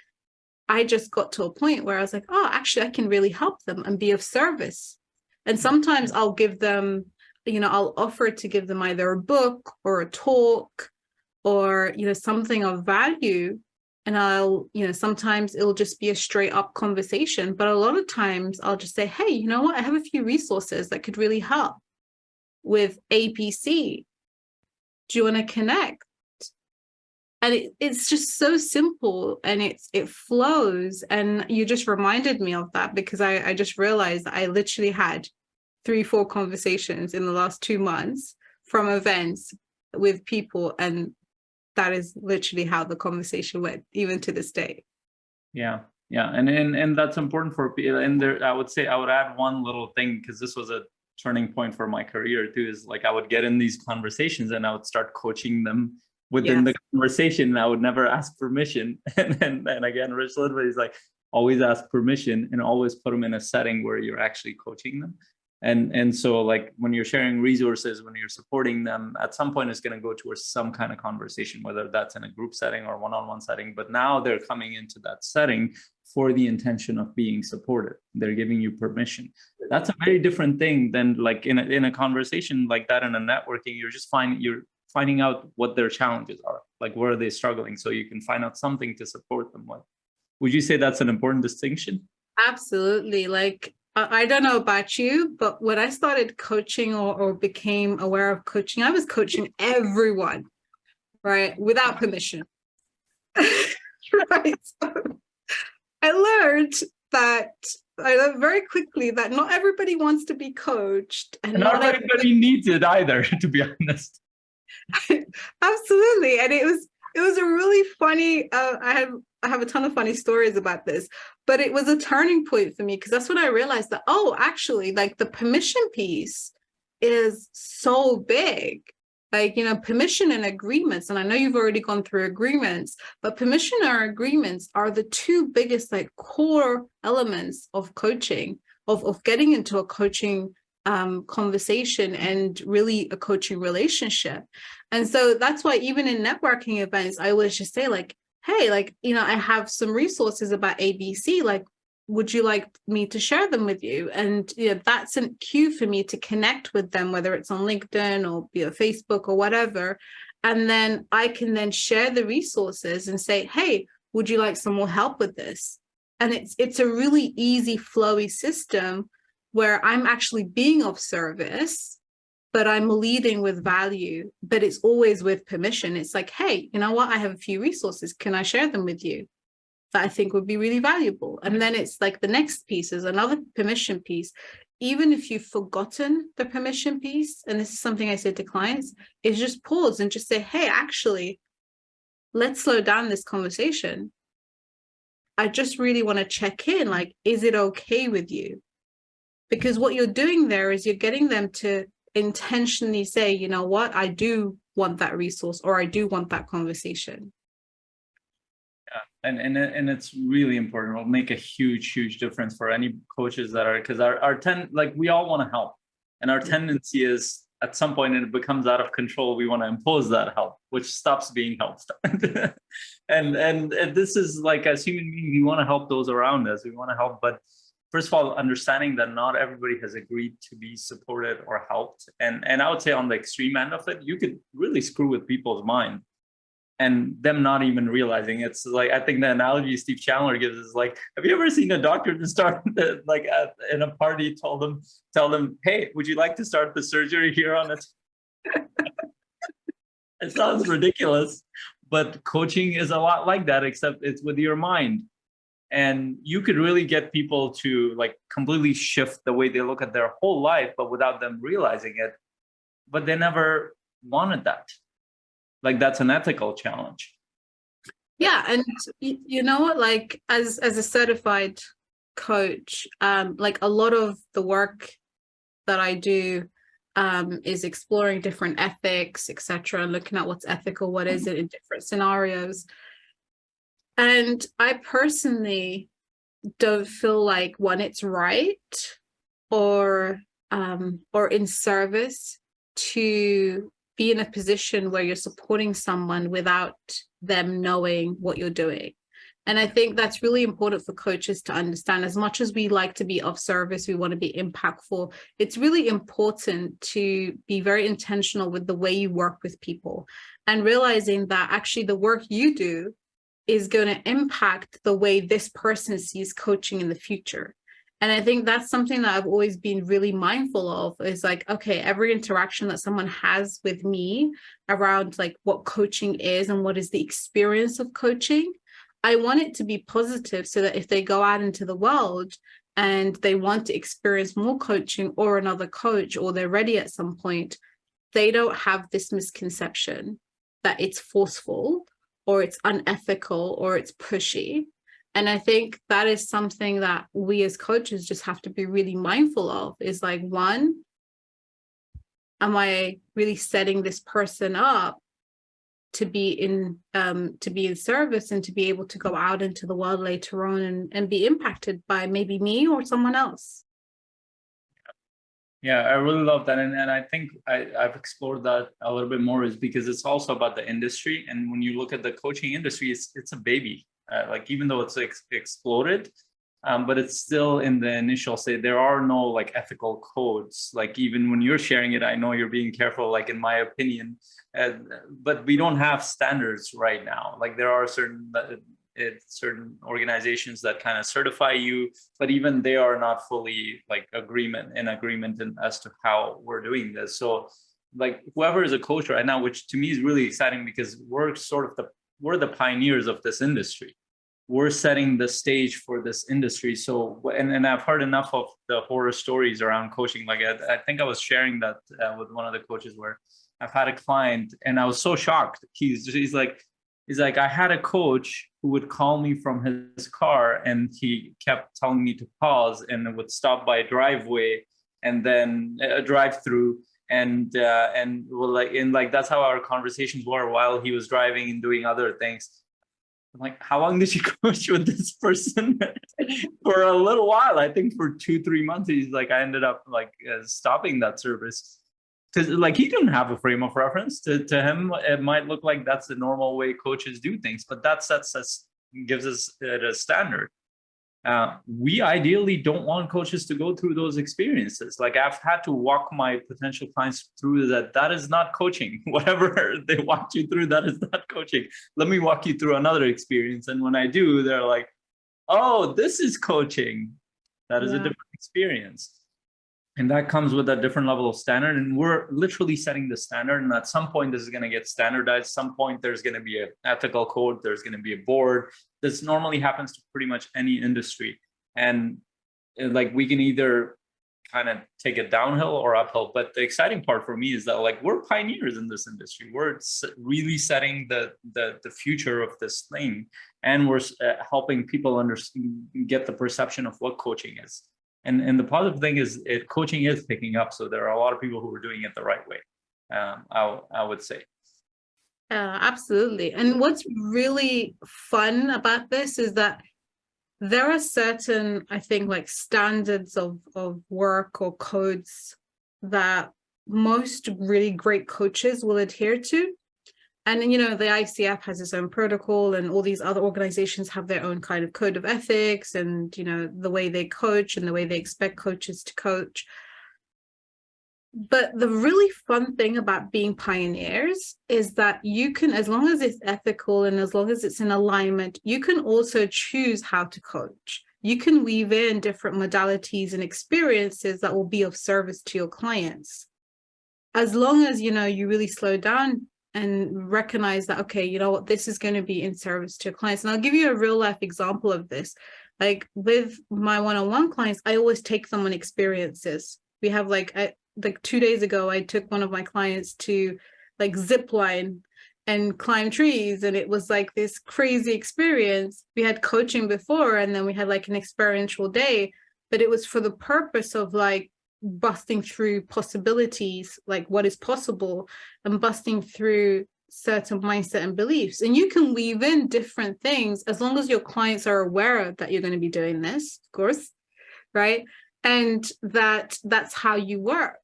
I just got to a point where I was like, oh, actually, I can really help them and be of service. And sometimes I'll give them, I'll offer to give them either a book or a talk or, something of value. And I'll, sometimes it'll just be a straight up conversation. But a lot of times I'll just say, hey, you know what? I have a few resources that could really help with APC. Do you want to connect? And it's just so simple and it flows. And you just reminded me of that because I just realized that I literally had 3-4 conversations in the last 2 months from events with people. And that is literally how the conversation went, even to this day. Yeah. And that's important for people. And there, I would add one little thing, because this was a turning point for my career too, is like I would get in these conversations and I would start coaching them within the conversation, and I would never ask permission. And again, Rich Lidwell is like, always ask permission and always put them in a setting where you're actually coaching them. And so like when you're sharing resources, when you're supporting them, at some point it's going to go towards some kind of conversation, whether that's in a group setting or one-on-one setting. But now they're coming into that setting for the intention of being supported. They're giving you permission. That's a very different thing than like in a conversation like that in a networking. You're finding out what their challenges are, like where are they struggling, so you can find out something to support them with. Would you say that's an important distinction? Absolutely. Like, I don't know about you, but when I started coaching or became aware of coaching, I was coaching everyone, right? Without permission. Right. So I learned very quickly that not everybody wants to be coached. And not everybody needs it either, to be honest. Absolutely. And it was a really funny, I have a ton of funny stories about this, but it was a turning point for me because that's when I realized that, oh, actually, like the permission piece is so big. like, permission and agreements. And I know you've already gone through agreements, but permission or agreements are the two biggest like core elements of coaching, of getting into a coaching conversation and really a coaching relationship. And so that's why even in networking events, I always just say like, hey, like, I have some resources about ABC, like, would you like me to share them with you? And that's a cue for me to connect with them, whether it's on LinkedIn or Facebook or whatever. And then I can then share the resources and say, hey, would you like some more help with this? And it's a really easy, flowy system where I'm actually being of service, but I'm leading with value, but it's always with permission. It's like, hey, you know what? I have a few resources. Can I share them with you that I think would be really valuable? And then it's like the next piece is another permission piece. Even if you've forgotten the permission piece, and this is something I say to clients, is just pause and just say, hey, actually, let's slow down this conversation. I just really want to check in, like, is it okay with you? Because what you're doing there is you're getting them to intentionally say, you know what, I do want that resource, or I do want that conversation. Yeah, and it's really important. It'll make a huge difference for any coaches that are, because like we all want to help, and our tendency is at some point and it becomes out of control, we want to impose that help, which stops being helped. and this is like, as human beings, we want to help those around us. We want to help, but first of all, understanding that not everybody has agreed to be supported or helped. And I would say on the extreme end of it, you could really screw with people's mind and them not even realizing. It's like, I think the analogy Steve Chandler gives is like, have you ever seen a doctor to start like in a party tell them, hey, would you like to start the surgery here on it? It sounds ridiculous, but coaching is a lot like that, except it's with your mind. And you could really get people to like completely shift the way they look at their whole life, but without them realizing it. But they never wanted that. Like, that's an ethical challenge. Yeah. And you know what, like as a certified coach, like a lot of the work that I do is exploring different ethics, etc., and looking at what's ethical, what is it in different scenarios. And I personally don't feel like, one, it's right or in service to be in a position where you're supporting someone without them knowing what you're doing. And I think that's really important for coaches to understand. As much as we like to be of service, we want to be impactful, it's really important to be very intentional with the way you work with people and realizing that actually the work you do is going to impact the way this person sees coaching in the future. And I think that's something that I've always been really mindful of, is like, okay, every interaction that someone has with me around like what coaching is and what is the experience of coaching, I want it to be positive, so that if they go out into the world and they want to experience more coaching or another coach, or they're ready at some point, they don't have this misconception that it's forceful or it's unethical or it's pushy. And I think that is something that we as coaches just have to be really mindful of, is like, one, am I really setting this person up to be in service and to be able to go out into the world later on and be impacted by maybe me or someone else? Yeah, I really love that. And I think I've explored that a little bit more, is because it's also about the industry. And when you look at the coaching industry, it's a baby. Like, even though it's exploded, but it's still in the initial state. There are no like ethical codes. Like, even when you're sharing it, I know you're being careful, like in my opinion, but we don't have standards right now. Like, there are certain organizations that kind of certify you, but even they are not fully like in agreement as to how we're doing this. So like, whoever is a coach right now, which to me is really exciting, because we're we're the pioneers of this industry. We're setting the stage for this industry. So, and I've heard enough of the horror stories around coaching. Like, I think I was sharing that with one of the coaches, where I've had a client and I was so shocked. He's like, I had a coach who would call me from his car, and he kept telling me to pause, and would stop by a driveway and then a drive-through, And well, like that's how our conversations were while he was driving and doing other things. I'm like, how long did you coach with this person? For a little while, I think for 2-3 months. He's like, I ended up like stopping that service because like he didn't have a frame of reference. To him, it might look like that's the normal way coaches do things, but that gives us a standard. We ideally don't want coaches to go through those experiences. Like I've had to walk my potential clients through that. That is not coaching. Whatever they walked you through, that is not coaching. Let me walk you through another experience. And when I do, they're like, oh, this is coaching. That is a different experience. And that comes with a different level of standard. And we're literally setting the standard. And at some point, this is going to get standardized. Some point, there's going to be an ethical code. There's going to be a board. This normally happens to pretty much any industry. And like we can either kind of take it downhill or uphill. But the exciting part for me is that like we're pioneers in this industry. We're really setting the future of this thing. And we're helping people get the perception of what coaching is. And the positive thing is coaching is picking up. So there are a lot of people who are doing it the right way, I would say. Absolutely. And what's really fun about this is that there are certain, I think, like standards of work or codes that most really great coaches will adhere to. And, you know, the ICF has its own protocol and all these other organizations have their own kind of code of ethics and, you know, the way they coach and the way they expect coaches to coach. But the really fun thing about being pioneers is that you can, as long as it's ethical and as long as it's in alignment, you can also choose how to coach. You can weave in different modalities and experiences that will be of service to your clients. As long as, you know, you really slow down and recognize that, okay, you know what, this is going to be in service to your clients. And I'll give you a real life example of this. Like with my one-on-one clients, I always take them on experiences. We have like 2 days ago, I took one of my clients to like zip line and climb trees. And it was like this crazy experience. We had coaching before, and then we had like an experiential day, but it was for the purpose of like busting through possibilities, like what is possible, and busting through certain mindset and beliefs. And you can weave in different things as long as your clients are aware that you're going to be doing this, of course, right? And that's how you work.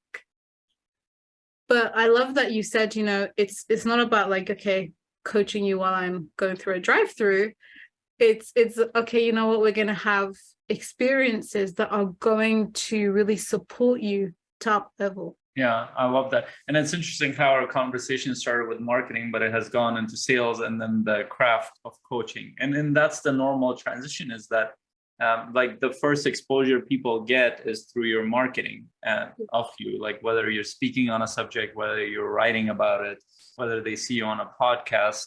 But I love that you said, you know, it's not about like, okay, coaching you while I'm going through a drive-through. It's okay, you know what, we're going to have experiences that are going to really support you top level. Yeah, I love that. And it's interesting how our conversation started with marketing, but it has gone into sales and then the craft of coaching. And then that's the normal transition, is that like the first exposure people get is through your marketing of you, like whether you're speaking on a subject, whether you're writing about it, whether they see you on a podcast,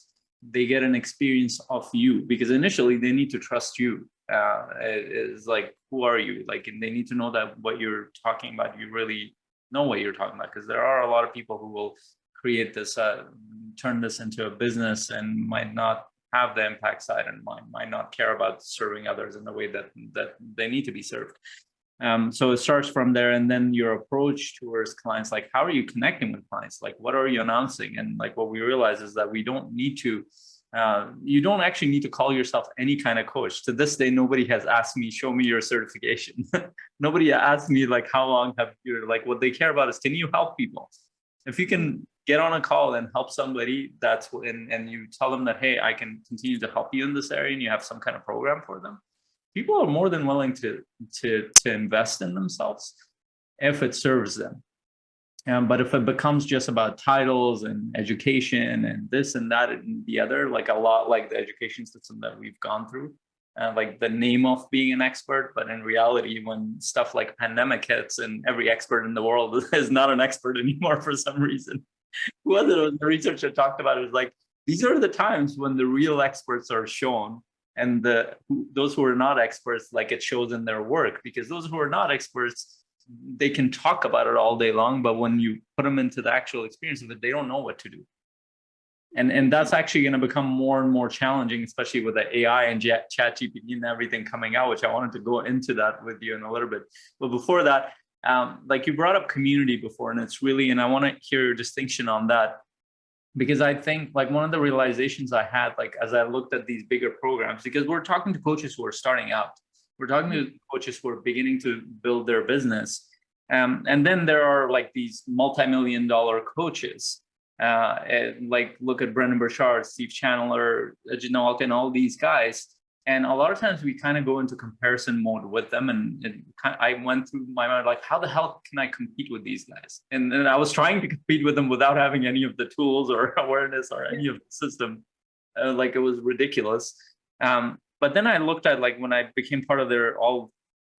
they get an experience of you, because initially they need to trust you. It's like, who are you? Like, and they need to know that what you're talking about, you really know what you're talking about, because there are a lot of people who will create this, turn this into a business and might not have the impact side in mind, might not care about serving others in the way that they need to be served. So it starts from there, and then your approach towards clients, like how are you connecting with clients? Like what are you announcing? And like what we realize is that we don't need to, you don't actually need to call yourself any kind of coach. To this day, nobody has asked me, show me your certification. Nobody asked me like, how long have you, like what they care about is, can you help people? If you can get on a call and help somebody, that's and you tell them that, hey, I can continue to help you in this area, and you have some kind of program for them, people are more than willing to invest in themselves if it serves them. But if it becomes just about titles and education and this and that and the other, like a lot like the education system that we've gone through, like the name of being an expert, but in reality, when stuff like pandemic hits and every expert in the world is not an expert anymore for some reason. Who was it? It was the researcher talked about it. It was like, these are the times when the real experts are shown, and those who are not experts, like it shows in their work, because those who are not experts, they can talk about it all day long, but when you put them into the actual experience of it, they don't know what to do. And that's actually going to become more and more challenging, especially with the AI and ChatGPT and everything coming out, which I wanted to go into that with you in a little bit. But before that, like you brought up community before, and it's really, and I want to hear your distinction on that, because I think like one of the realizations I had, like as I looked at these bigger programs, because we're talking to coaches who are starting out, we're talking to coaches who are beginning to build their business. And then there are like these multi-million-dollar coaches, like look at Brendan Burchard, Steve Chandler, Ajit and all these guys. And a lot of times we kind of go into comparison mode with them. And I went through my mind, like, how the hell can I compete with these guys? And I was trying to compete with them without having any of the tools or awareness or any of the system. Like it was ridiculous. But then I looked at, like, when I became part of all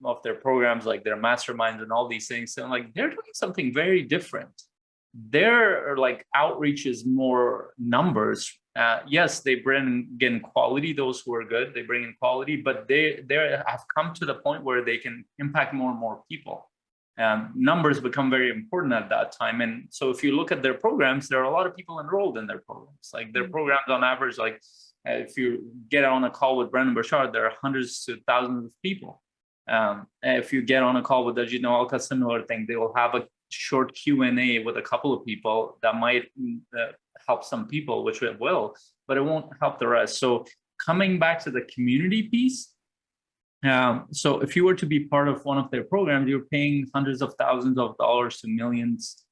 of their programs, like their masterminds and all these things, and like they're doing something very different. Their like outreach is more numbers. Yes, they bring in quality, those who are good, they bring in quality, but they have come to the point where they can impact more and more people. Numbers become very important at that time. And so if you look at their programs, there are a lot of people enrolled in their programs. Like their programs on average, like if you get on a call with Brendan Burchard, there are hundreds to thousands of people. If you get on a call with Ajit Nawalka, similar thing, they will have a short Q&A with a couple of people that might help some people, which it will, but it won't help the rest. So coming back to the community piece, so if you were to be part of one of their programs, you're paying hundreds of thousands of dollars to millions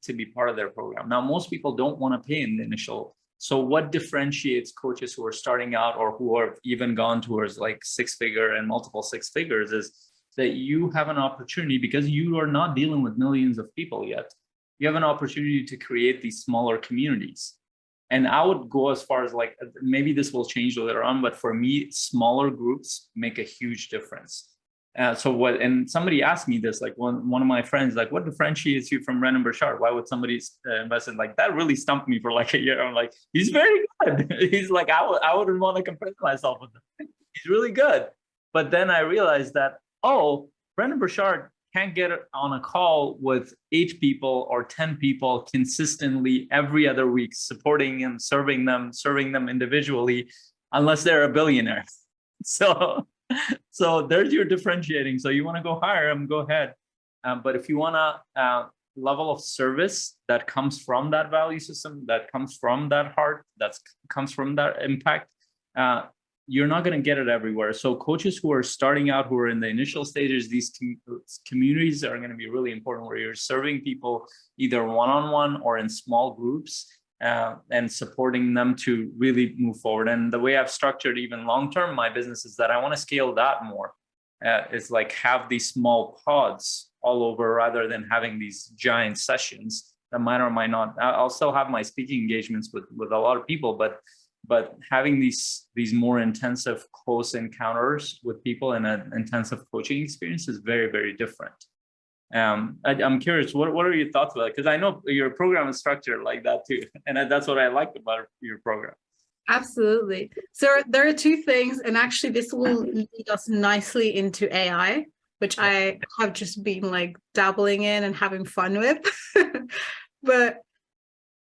to be part of their program. Now, most people don't want to pay in the initial. So what differentiates coaches who are starting out or who have even gone towards like six-figure and multiple six figures is that you have an opportunity, because you are not dealing with millions of people yet. You have an opportunity to create these smaller communities. And I would go as far as like, maybe this will change later on, but for me, smaller groups make a huge difference. And somebody asked me this, like one of my friends, like, what differentiates you from Brendan Burchard? Why would somebody invest in, like, that really stumped me for like a year. I'm like, he's very good. He's like, I wouldn't want to compare myself with him. He's really good. But then I realized that, oh, Brendan Burchard can't get on a call with 8 people or 10 people consistently every other week, supporting them, serving them individually, unless they're a billionaire. So there's your differentiating. So you want to go hire them, go ahead. But if you want a level of service that comes from that value system, that comes from that heart, that comes from that impact, you're not going to get it everywhere. So coaches who are starting out, who are in the initial stages, these communities are going to be really important, where you're serving people either one-on-one or in small groups, and supporting them to really move forward. And the way I've structured even long-term my business is that I want to scale that more. It's like have these small pods all over rather than having these giant sessions that might or might not. I'll still have my speaking engagements with a lot of people, but having these more intensive close encounters with people and an intensive coaching experience is very, very different. I'm curious, what are your thoughts about it? Because I know your program is structured like that too. And that's what I liked about your program. Absolutely. So there are 2 things, and actually this will lead us nicely into AI, which I have just been like dabbling in and having fun with. But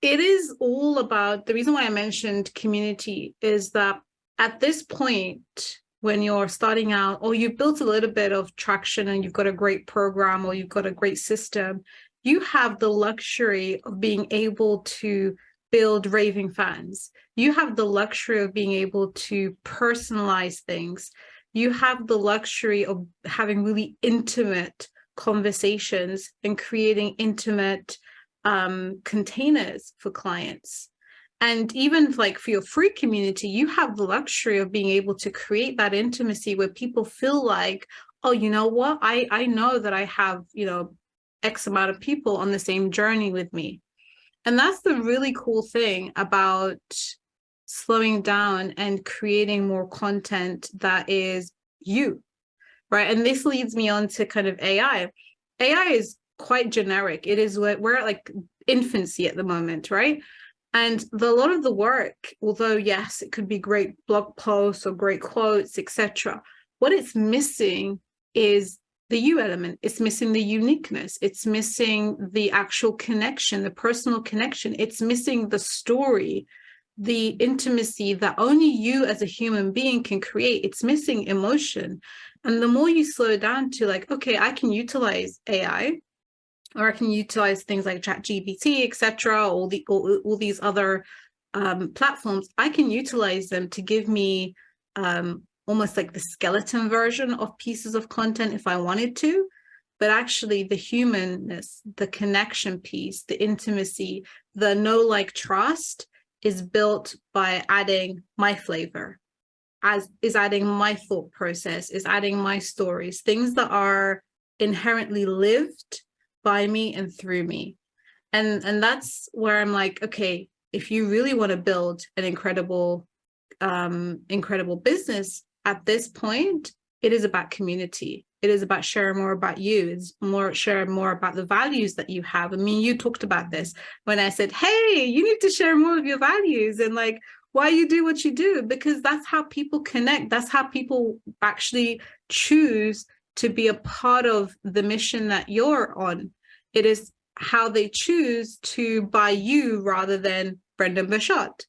it is all about, the reason why I mentioned community is that at this point, when you're starting out, or you've built a little bit of traction and you've got a great program or you've got a great system, you have the luxury of being able to build raving fans. You have the luxury of being able to personalize things. You have the luxury of having really intimate conversations and creating intimate containers for clients. And even like for your free community, you have the luxury of being able to create that intimacy where people feel like, oh, you know what, I know that I have, X amount of people on the same journey with me. And that's the really cool thing about slowing down and creating more content that is you, right? And this leads me on to kind of AI. AI is quite generic. It is, we're at like infancy at the moment, right? And a lot of the work, although yes, it could be great blog posts or great quotes, etc., what it's missing is the you element. It's missing the uniqueness. It's missing the actual connection, the personal connection. It's missing the story the intimacy that only you as a human being can create. It's missing emotion. And the more you slow down to like, okay, I can utilize AI, or I can utilize things like ChatGPT, etc., all these other platforms. I can utilize them to give me almost like the skeleton version of pieces of content if I wanted to. But actually the humanness, the connection piece, the intimacy, the know, like, trust is built by adding my flavor, is adding my thought process, is adding my stories, things that are inherently lived by me and through me. And that's where I'm like, okay, if you really want to build an incredible business at this point, it is about community. It is about sharing more about you. It's sharing more about the values that you have. I mean, you talked about this when I said, hey, you need to share more of your values and like why you do what you do, because that's how people connect. That's how people actually choose to be a part of the mission that you're on. It is how they choose to buy you rather than Brendan Bashot.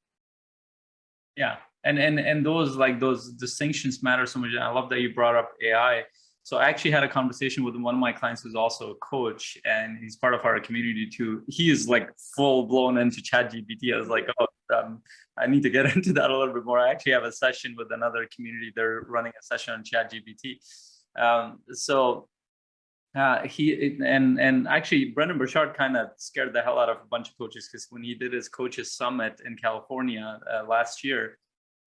Yeah. And those distinctions matter so much. And I love that you brought up AI. So I actually had a conversation with one of my clients who's also a coach, and he's part of our community too. He is like full blown into ChatGPT. I was like, I need to get into that a little bit more. I actually have a session with another community. They're running a session on ChatGPT. Actually Brendan Burchard kind of scared the hell out of a bunch of coaches, because when he did his coaches summit in California last year,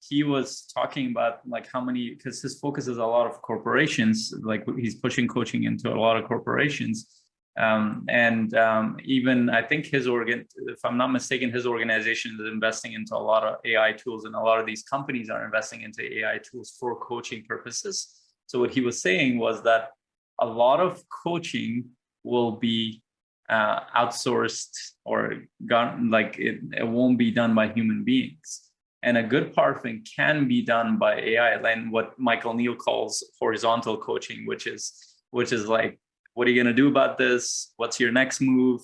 he was talking about like how many, because his focus is a lot of corporations, like he's pushing coaching into a lot of corporations. Even I think if I'm not mistaken, his organization is investing into a lot of AI tools, and a lot of these companies are investing into AI tools for coaching purposes. So what he was saying was that a lot of coaching will be outsourced or gone, like it won't be done by human beings. And a good part of it can be done by AI, and what Michael Neal calls horizontal coaching, which is like, what are you going to do about this? What's your next move?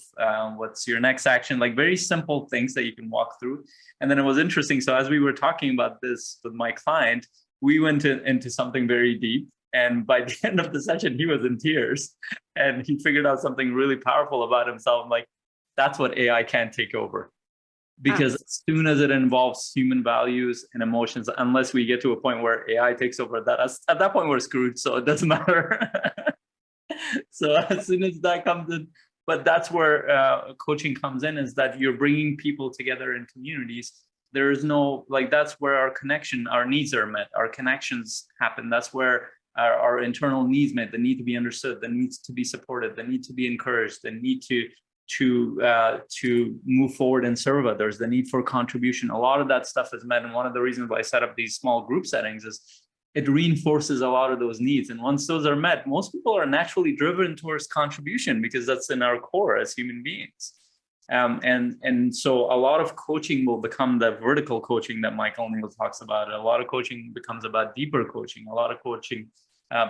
What's your next action? Like very simple things that you can walk through. And then it was interesting. So as we were talking about this with my client, we went into something very deep. And by the end of the session, he was in tears, and he figured out something really powerful about himself. Like, that's what AI can't take over. Because as soon as it involves human values and emotions, unless we get to a point where AI takes over, at that point we're screwed. So it doesn't matter. So as soon as that comes in, but that's where coaching comes in, is that you're bringing people together in communities. There is no, like, that's where our needs are met, our connections happen. That's where our internal needs met, the need to be understood, the needs to be supported, the need to be encouraged, the need to move forward and serve others, the need for contribution. A lot of that stuff is met. And one of the reasons why I set up these small group settings is it reinforces a lot of those needs. And once those are met, most people are naturally driven towards contribution, because that's in our core as human beings. And so a lot of coaching will become the vertical coaching that Michael Neal talks about. A lot of coaching becomes about deeper coaching. A lot of coaching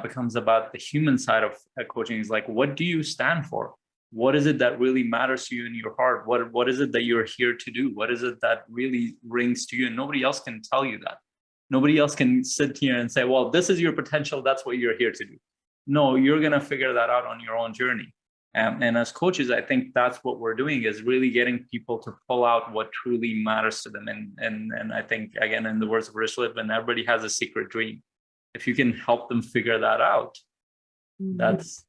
becomes about the human side of coaching. Is like, what do you stand for? What is it that really matters to you in your heart? What is it that you're here to do? What is it that really rings to you? And nobody else can tell you that. Nobody else can sit here and say, well, this is your potential. That's what you're here to do. No, you're going to figure that out on your own journey. And as coaches, I think that's what we're doing, is really getting people to pull out what truly matters to them. And I think, again, in the words of Rich Litvin, everybody has a secret dream. If you can help them figure that out, that's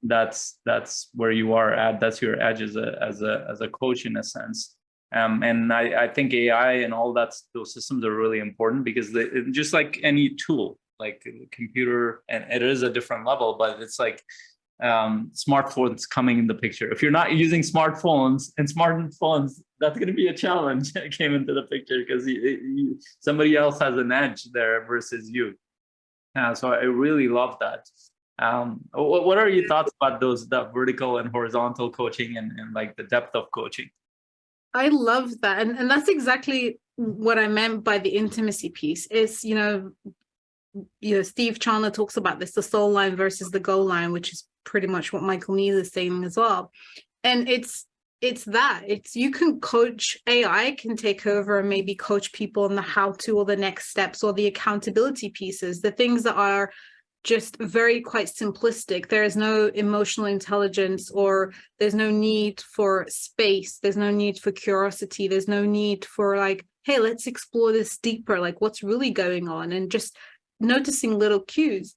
where you are at. That's your edge as a coach, in a sense. And I think AI and all those systems are really important, because just like any tool, like a computer, and it is a different level, but it's like smartphones coming in the picture. If you're not using smartphones, that's going to be a challenge that came into the picture, because somebody else has an edge there versus you. So I really love that. What are your thoughts about the vertical and horizontal coaching and like the depth of coaching? I love that. And that's exactly what I meant by the intimacy piece. Is, Steve Chandler talks about this, the soul line versus the goal line, which is pretty much what Michael Neal is saying as well. And it's you can coach. AI can take over and maybe coach people on the how to or the next steps or the accountability pieces, the things that are just very quite simplistic. There is no emotional intelligence, or there's no need for space. There's no need for curiosity. There's no need for like, hey, let's explore this deeper, like what's really going on, and just noticing little cues.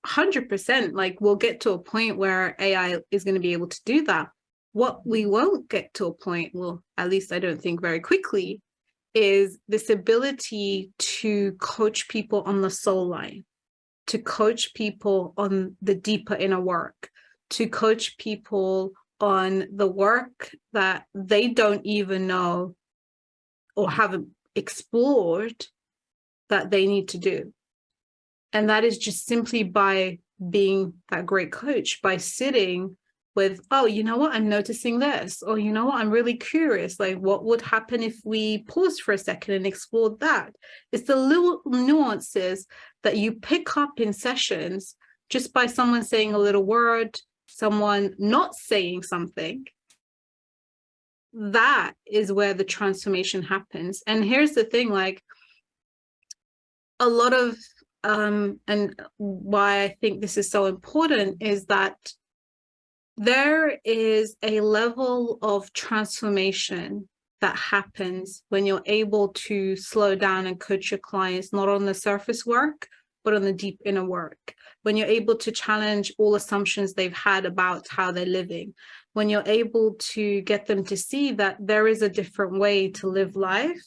100%, like we'll get to a point where AI is going to be able to do that. What we won't get to a point, well, at least I don't think very quickly, is this ability to coach people on the soul line, to coach people on the deeper inner work, to coach people on the work that they don't even know or haven't explored that they need to do. And that is just simply by being that great coach, by sitting with, oh, you know what, I'm noticing this, or you know what, I'm really curious, like what would happen if we paused for a second and explored that. It's the little nuances that you pick up in sessions just by someone saying a little word, someone not saying something. That is where the transformation happens. And here's the thing, like a lot of and why I think this is so important is that there is a level of transformation that happens when you're able to slow down and coach your clients, not on the surface work, but on the deep inner work. When you're able to challenge all assumptions they've had about how they're living, when you're able to get them to see that there is a different way to live life,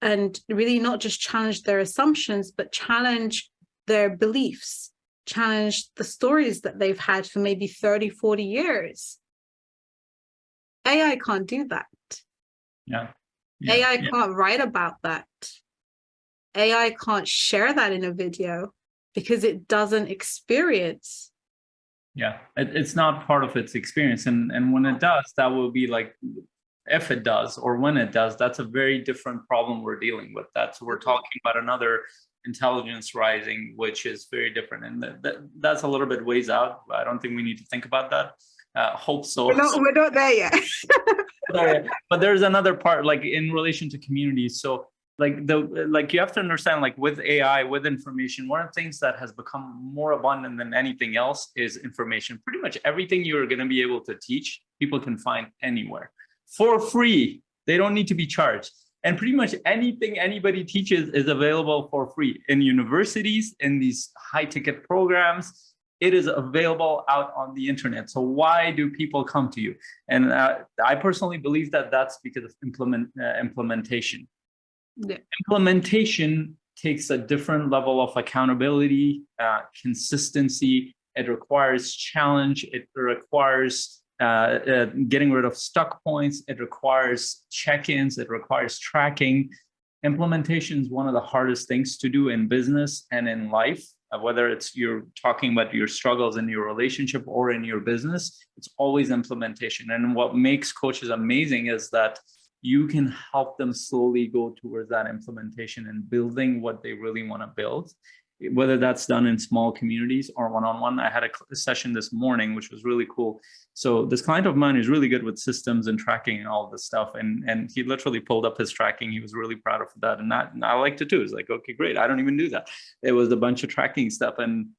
and really not just challenge their assumptions, but challenge their beliefs, challenge the stories that they've had for maybe 30, 40 years. AI can't do that. Yeah. AI can't write about that. AI can't share that in a video because it doesn't experience. Yeah, it's not part of its experience. And when it does, that will be like, if it does, or when it does, that's a very different problem we're dealing with. We're talking about another intelligence rising, which is very different. And that's a little bit ways out. I don't think we need to think about that. Hope so. We're not there yet. But there's another part, like in relation to communities. So like you have to understand, like with AI, with information, one of the things that has become more abundant than anything else is information. Pretty much everything you're going to be able to teach, people can find anywhere for free. They don't need to be charged. And pretty much anything anybody teaches is available for free in universities, in these high ticket programs. It is available out on the internet. So why do people come to you? And I personally believe that that's because of implementation. Yeah. Implementation takes a different level of accountability, consistency. It requires challenge. It requires getting rid of stuck points. It requires check-ins. It requires tracking. Implementation is one of the hardest things to do in business and in life, whether it's you're talking about your struggles in your relationship or in your business. It's always implementation. And what makes coaches amazing is that you can help them slowly go towards that implementation and building what they really want to build, whether that's done in small communities or one-on-one. I had a session this morning, which was really cool. So this client of mine is really good with systems and tracking and all this stuff. And he literally pulled up his tracking. He was really proud of that. And I liked it too. It's like, okay, great. I don't even do that. It was a bunch of tracking stuff. And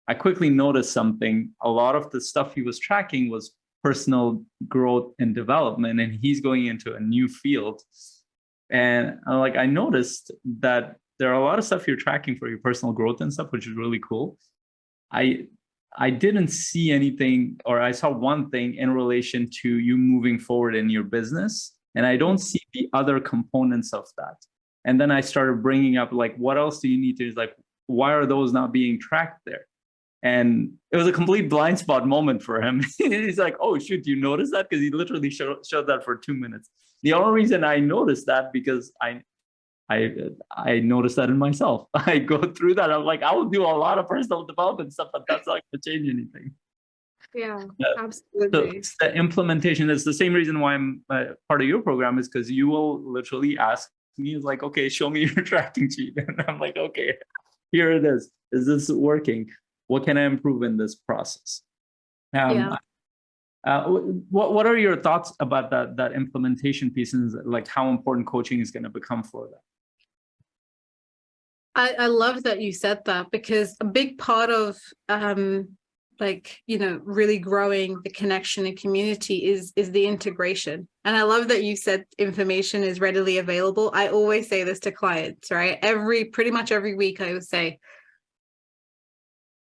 I quickly noticed something. A lot of the stuff he was tracking was personal growth and development. And he's going into a new field. And I noticed that there are a lot of stuff you're tracking for your personal growth and stuff, which is really cool. I didn't see anything, or I saw one thing in relation to you moving forward in your business, and I don't see the other components of that. And then I started bringing up, like, what else do you need to, like, why are those not being tracked there? And it was a complete blind spot moment for him. He's like, oh, shoot, you notice that? Because he literally showed that for 2 minutes. The only reason I noticed that because I noticed that in myself. I go through that. I'm like, I will do a lot of personal development stuff, but that's not going to change anything. Yeah, absolutely. So the implementation is the same reason why I'm part of your program, is because you will literally ask me, like, okay, show me your tracking sheet. And I'm like, okay, here it is. Is this working? What can I improve in this process? What are your thoughts about that implementation piece, and like how important coaching is going to become for that? I love that you said that, because a big part of really growing the connection and community is the integration. And I love that you said information is readily available. I always say this to clients, right? Pretty much every week I would say,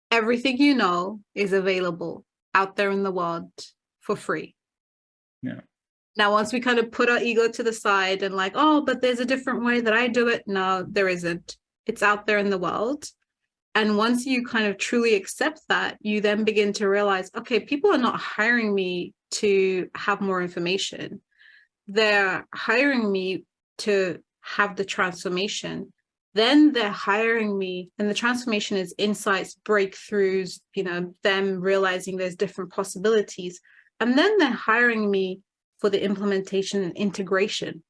everything you know is available out there in the world for free. Yeah. Now, once we kind of put our ego to the side and like, oh, but there's a different way that I do it. No, there isn't. It's out there in the world. And once you kind of truly accept that, you then begin to realize, okay, people are not hiring me to have more information. They're hiring me to have the transformation. Then they're hiring me, and the transformation is insights, breakthroughs, them realizing there's different possibilities. And then they're hiring me for the implementation and integration,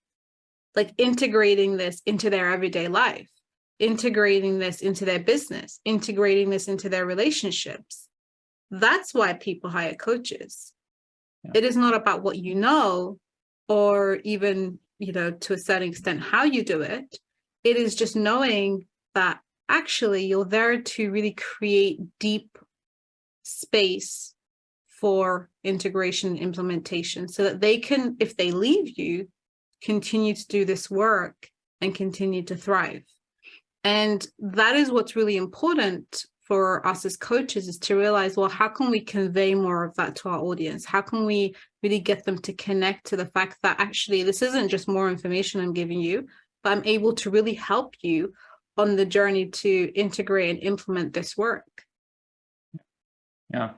like integrating this into their everyday life, integrating this into their business, integrating this into their relationships. That's why people hire coaches. Yeah. It is not about what you know, or even, to a certain extent, how you do it. It is just knowing that actually you're there to really create deep space for integration and implementation, so that they can, if they leave you, continue to do this work and continue to thrive. And that is what's really important for us as coaches, is to realize, well, how can we convey more of that to our audience? How can we really get them to connect to the fact that actually this isn't just more information I'm giving you, but I'm able to really help you on the journey to integrate and implement this work. Yeah,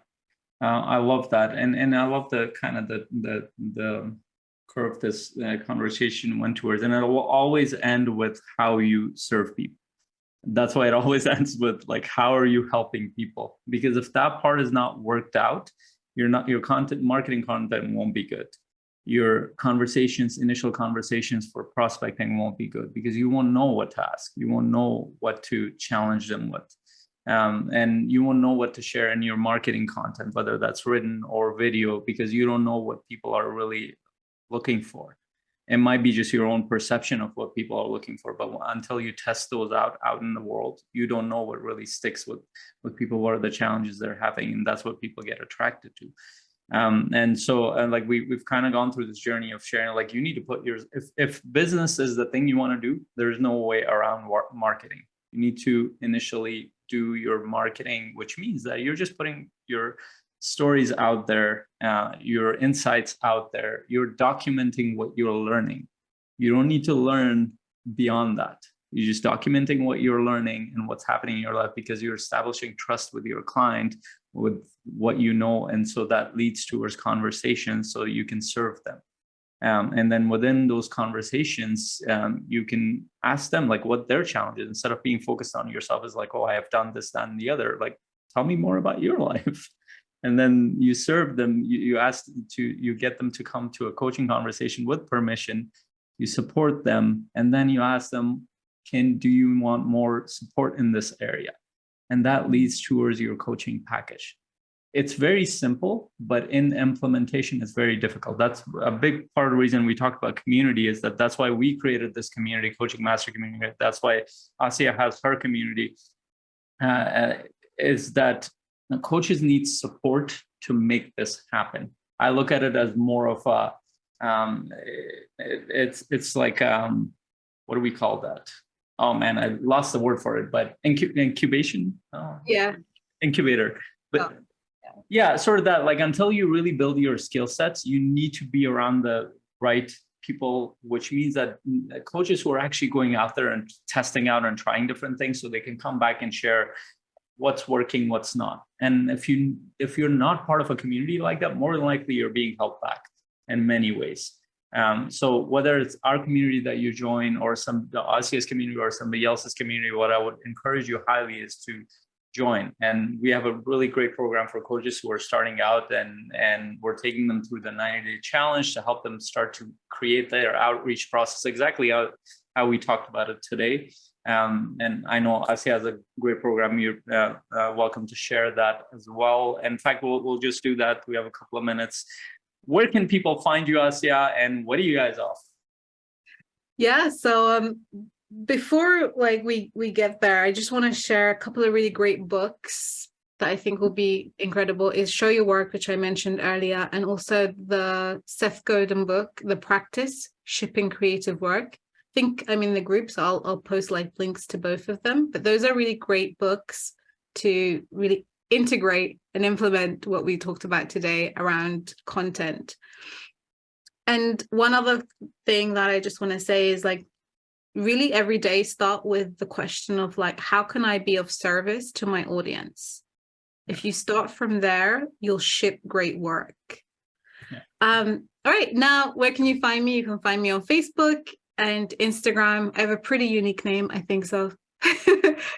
I love that. And I love the kind of the curve this conversation went towards, and it will always end with how you serve people. That's why it always ends with like, how are you helping people? Because if that part is not worked out, your marketing content won't be good. Your initial conversations for prospecting won't be good, because you won't know what to ask. You won't know what to challenge them with. And you won't know what to share in your marketing content, whether that's written or video, because you don't know what people are really looking for. It might be just your own perception of what people are looking for, but until you test those out in the world, you don't know what really sticks with people, what are the challenges they're having, and that's what people get attracted to. And so like we've kind of gone through this journey of sharing, like, you need to put if business is the thing you want to do, there's no way around marketing. You need to initially do your marketing, which means that you're just putting your stories out there, your insights out there. You're documenting what you're learning. You don't need to learn beyond that. You're just documenting what you're learning and what's happening in your life, because you're establishing trust with your client, with what you know. And so that leads towards conversations so you can serve them. And then within those conversations, you can ask them like what their challenge is, instead of being focused on yourself as like, oh, I have done this, that, and the other. Like, tell me more about your life. And then you serve them, you get them to come to a coaching conversation with permission, you support them, and then you ask them, do you want more support in this area? And that leads towards your coaching package. It's very simple, but in implementation, it's very difficult. That's a big part of the reason we talked about community, is that's why we created this community, Coaching Master Community. That's why Asiya has her community, is that coaches need support to make this happen. I look at it as more of a, it's like, what do we call that? Oh man, I lost the word for it, but incubation? Yeah. Incubator. But yeah, sort of that, like, until you really build your skill sets, you need to be around the right people, which means that coaches who are actually going out there and testing out and trying different things, so they can come back and share what's working, what's not. And if you're not part of a community like that, more than likely you're being held back in many ways. So whether it's our community that you join, or the Asiya's community, or somebody else's community, what I would encourage you highly is to join. And we have a really great program for coaches who are starting out, and we're taking them through the 90-day challenge to help them start to create their outreach process exactly how we talked about it today. And I know Asiya has a great program. You're welcome to share that as well. In fact, we'll just do that. We have a couple of minutes. Where can people find you, Asiya, and what do you guys offer? Yeah, so before we get there, I just want to share a couple of really great books that I think will be incredible. Is Show Your Work, which I mentioned earlier, and also the Seth Godin book, The Practice, Shipping Creative Work. I think I'm in the group, so I'll post links to both of them. But those are really great books to really integrate and implement what we talked about today around content. And one other thing that I just want to say is really every day start with the question of how can I be of service to my audience? If you start from there, you'll ship great work. Yeah. All right, now where can you find me? You can find me on Facebook and Instagram. I have a pretty unique name, I think so.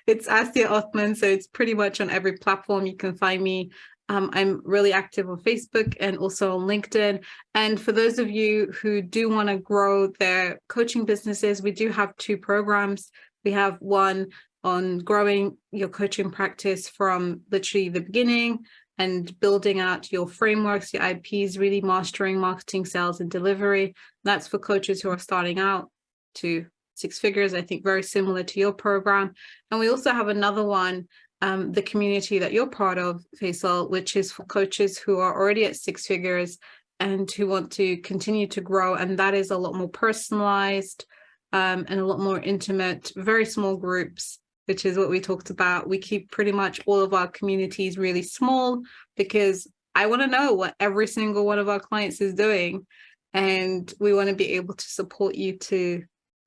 It's Asiya Othman, so it's pretty much on every platform you can find me. I'm really active on Facebook and also on LinkedIn. And for those of you who do want to grow their coaching businesses, we do have 2 programs. We have one on growing your coaching practice from literally the beginning and building out your frameworks, your IPs, really mastering marketing, sales, and delivery. That's for coaches who are starting out to 6 figures, I think very similar to your program. And we also have another one, the community that you're part of, Faisal, which is for coaches who are already at 6 figures and who want to continue to grow. And that is a lot more personalized and a lot more intimate, very small groups, which is what we talked about. We keep pretty much all of our communities really small because I want to know what every single one of our clients is doing. And we want to be able to support you to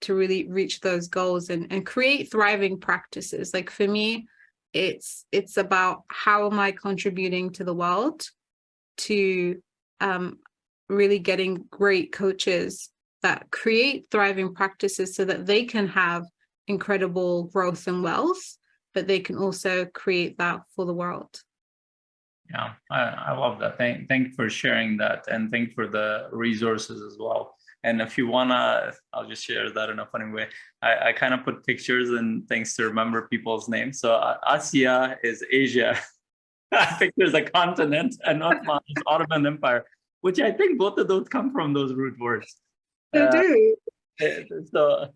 really reach those goals and create thriving practices. For me, it's about how am I contributing to the world to really getting great coaches that create thriving practices so that they can have incredible growth and wealth, but they can also create that for the world. Yeah, I love that. Thank you for sharing that, and thank you for the resources as well. And if you wanna, I'll just share that in a funny way. I kind of put pictures and things to remember people's names. So Asiya is Asia. I think there's a continent, and Othman is Ottoman Empire, which I think both of those come from those root words. They do. So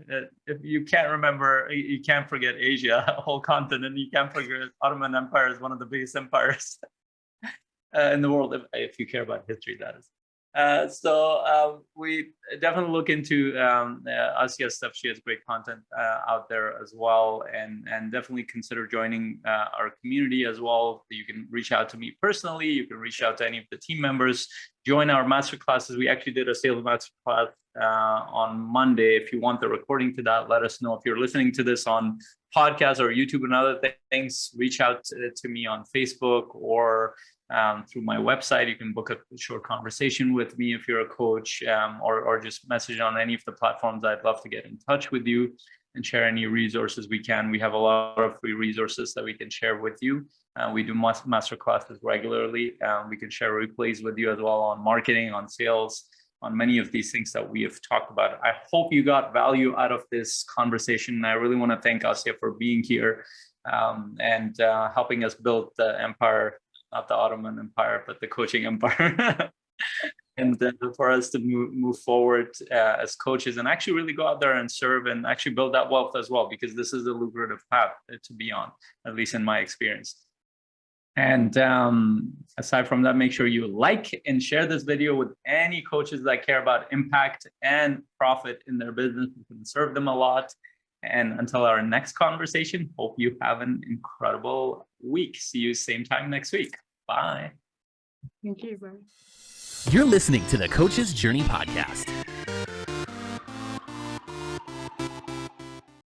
if you can't remember, you can't forget Asia, a whole continent. You can't forget Ottoman Empire is one of the biggest empires in the world, if you care about history, that is. So we definitely look into Asiya's stuff. She has great content out there as well, and definitely consider joining our community as well. You can reach out to me personally. You can reach out to any of the team members. Join our masterclasses. We actually did a sales masterclass on Monday. If you want the recording to that, let us know. If you're listening to this on podcast or YouTube and other things, reach out to me on Facebook or through my website. You can book a short conversation with me if you're a coach, or just message on any of the platforms. I'd love to get in touch with you and share any resources we can. We have a lot of free resources that we can share with you. We do master classes regularly. We can share replays with you as well on marketing, on sales, on many of these things that we have talked about. I hope you got value out of this conversation. I really want to thank Asiya for being here and helping us build the empire, not the Ottoman Empire, but the coaching empire. And for us to move forward as coaches and actually really go out there and serve and actually build that wealth as well, because this is a lucrative path to be on, at least in my experience. And aside from that, make sure you like and share this video with any coaches that care about impact and profit in their business. You can serve them a lot. And until our next conversation, hope you have an incredible week. See you same time next week. Bye. Thank you. Bye. You're listening to the Coach's Journey podcast.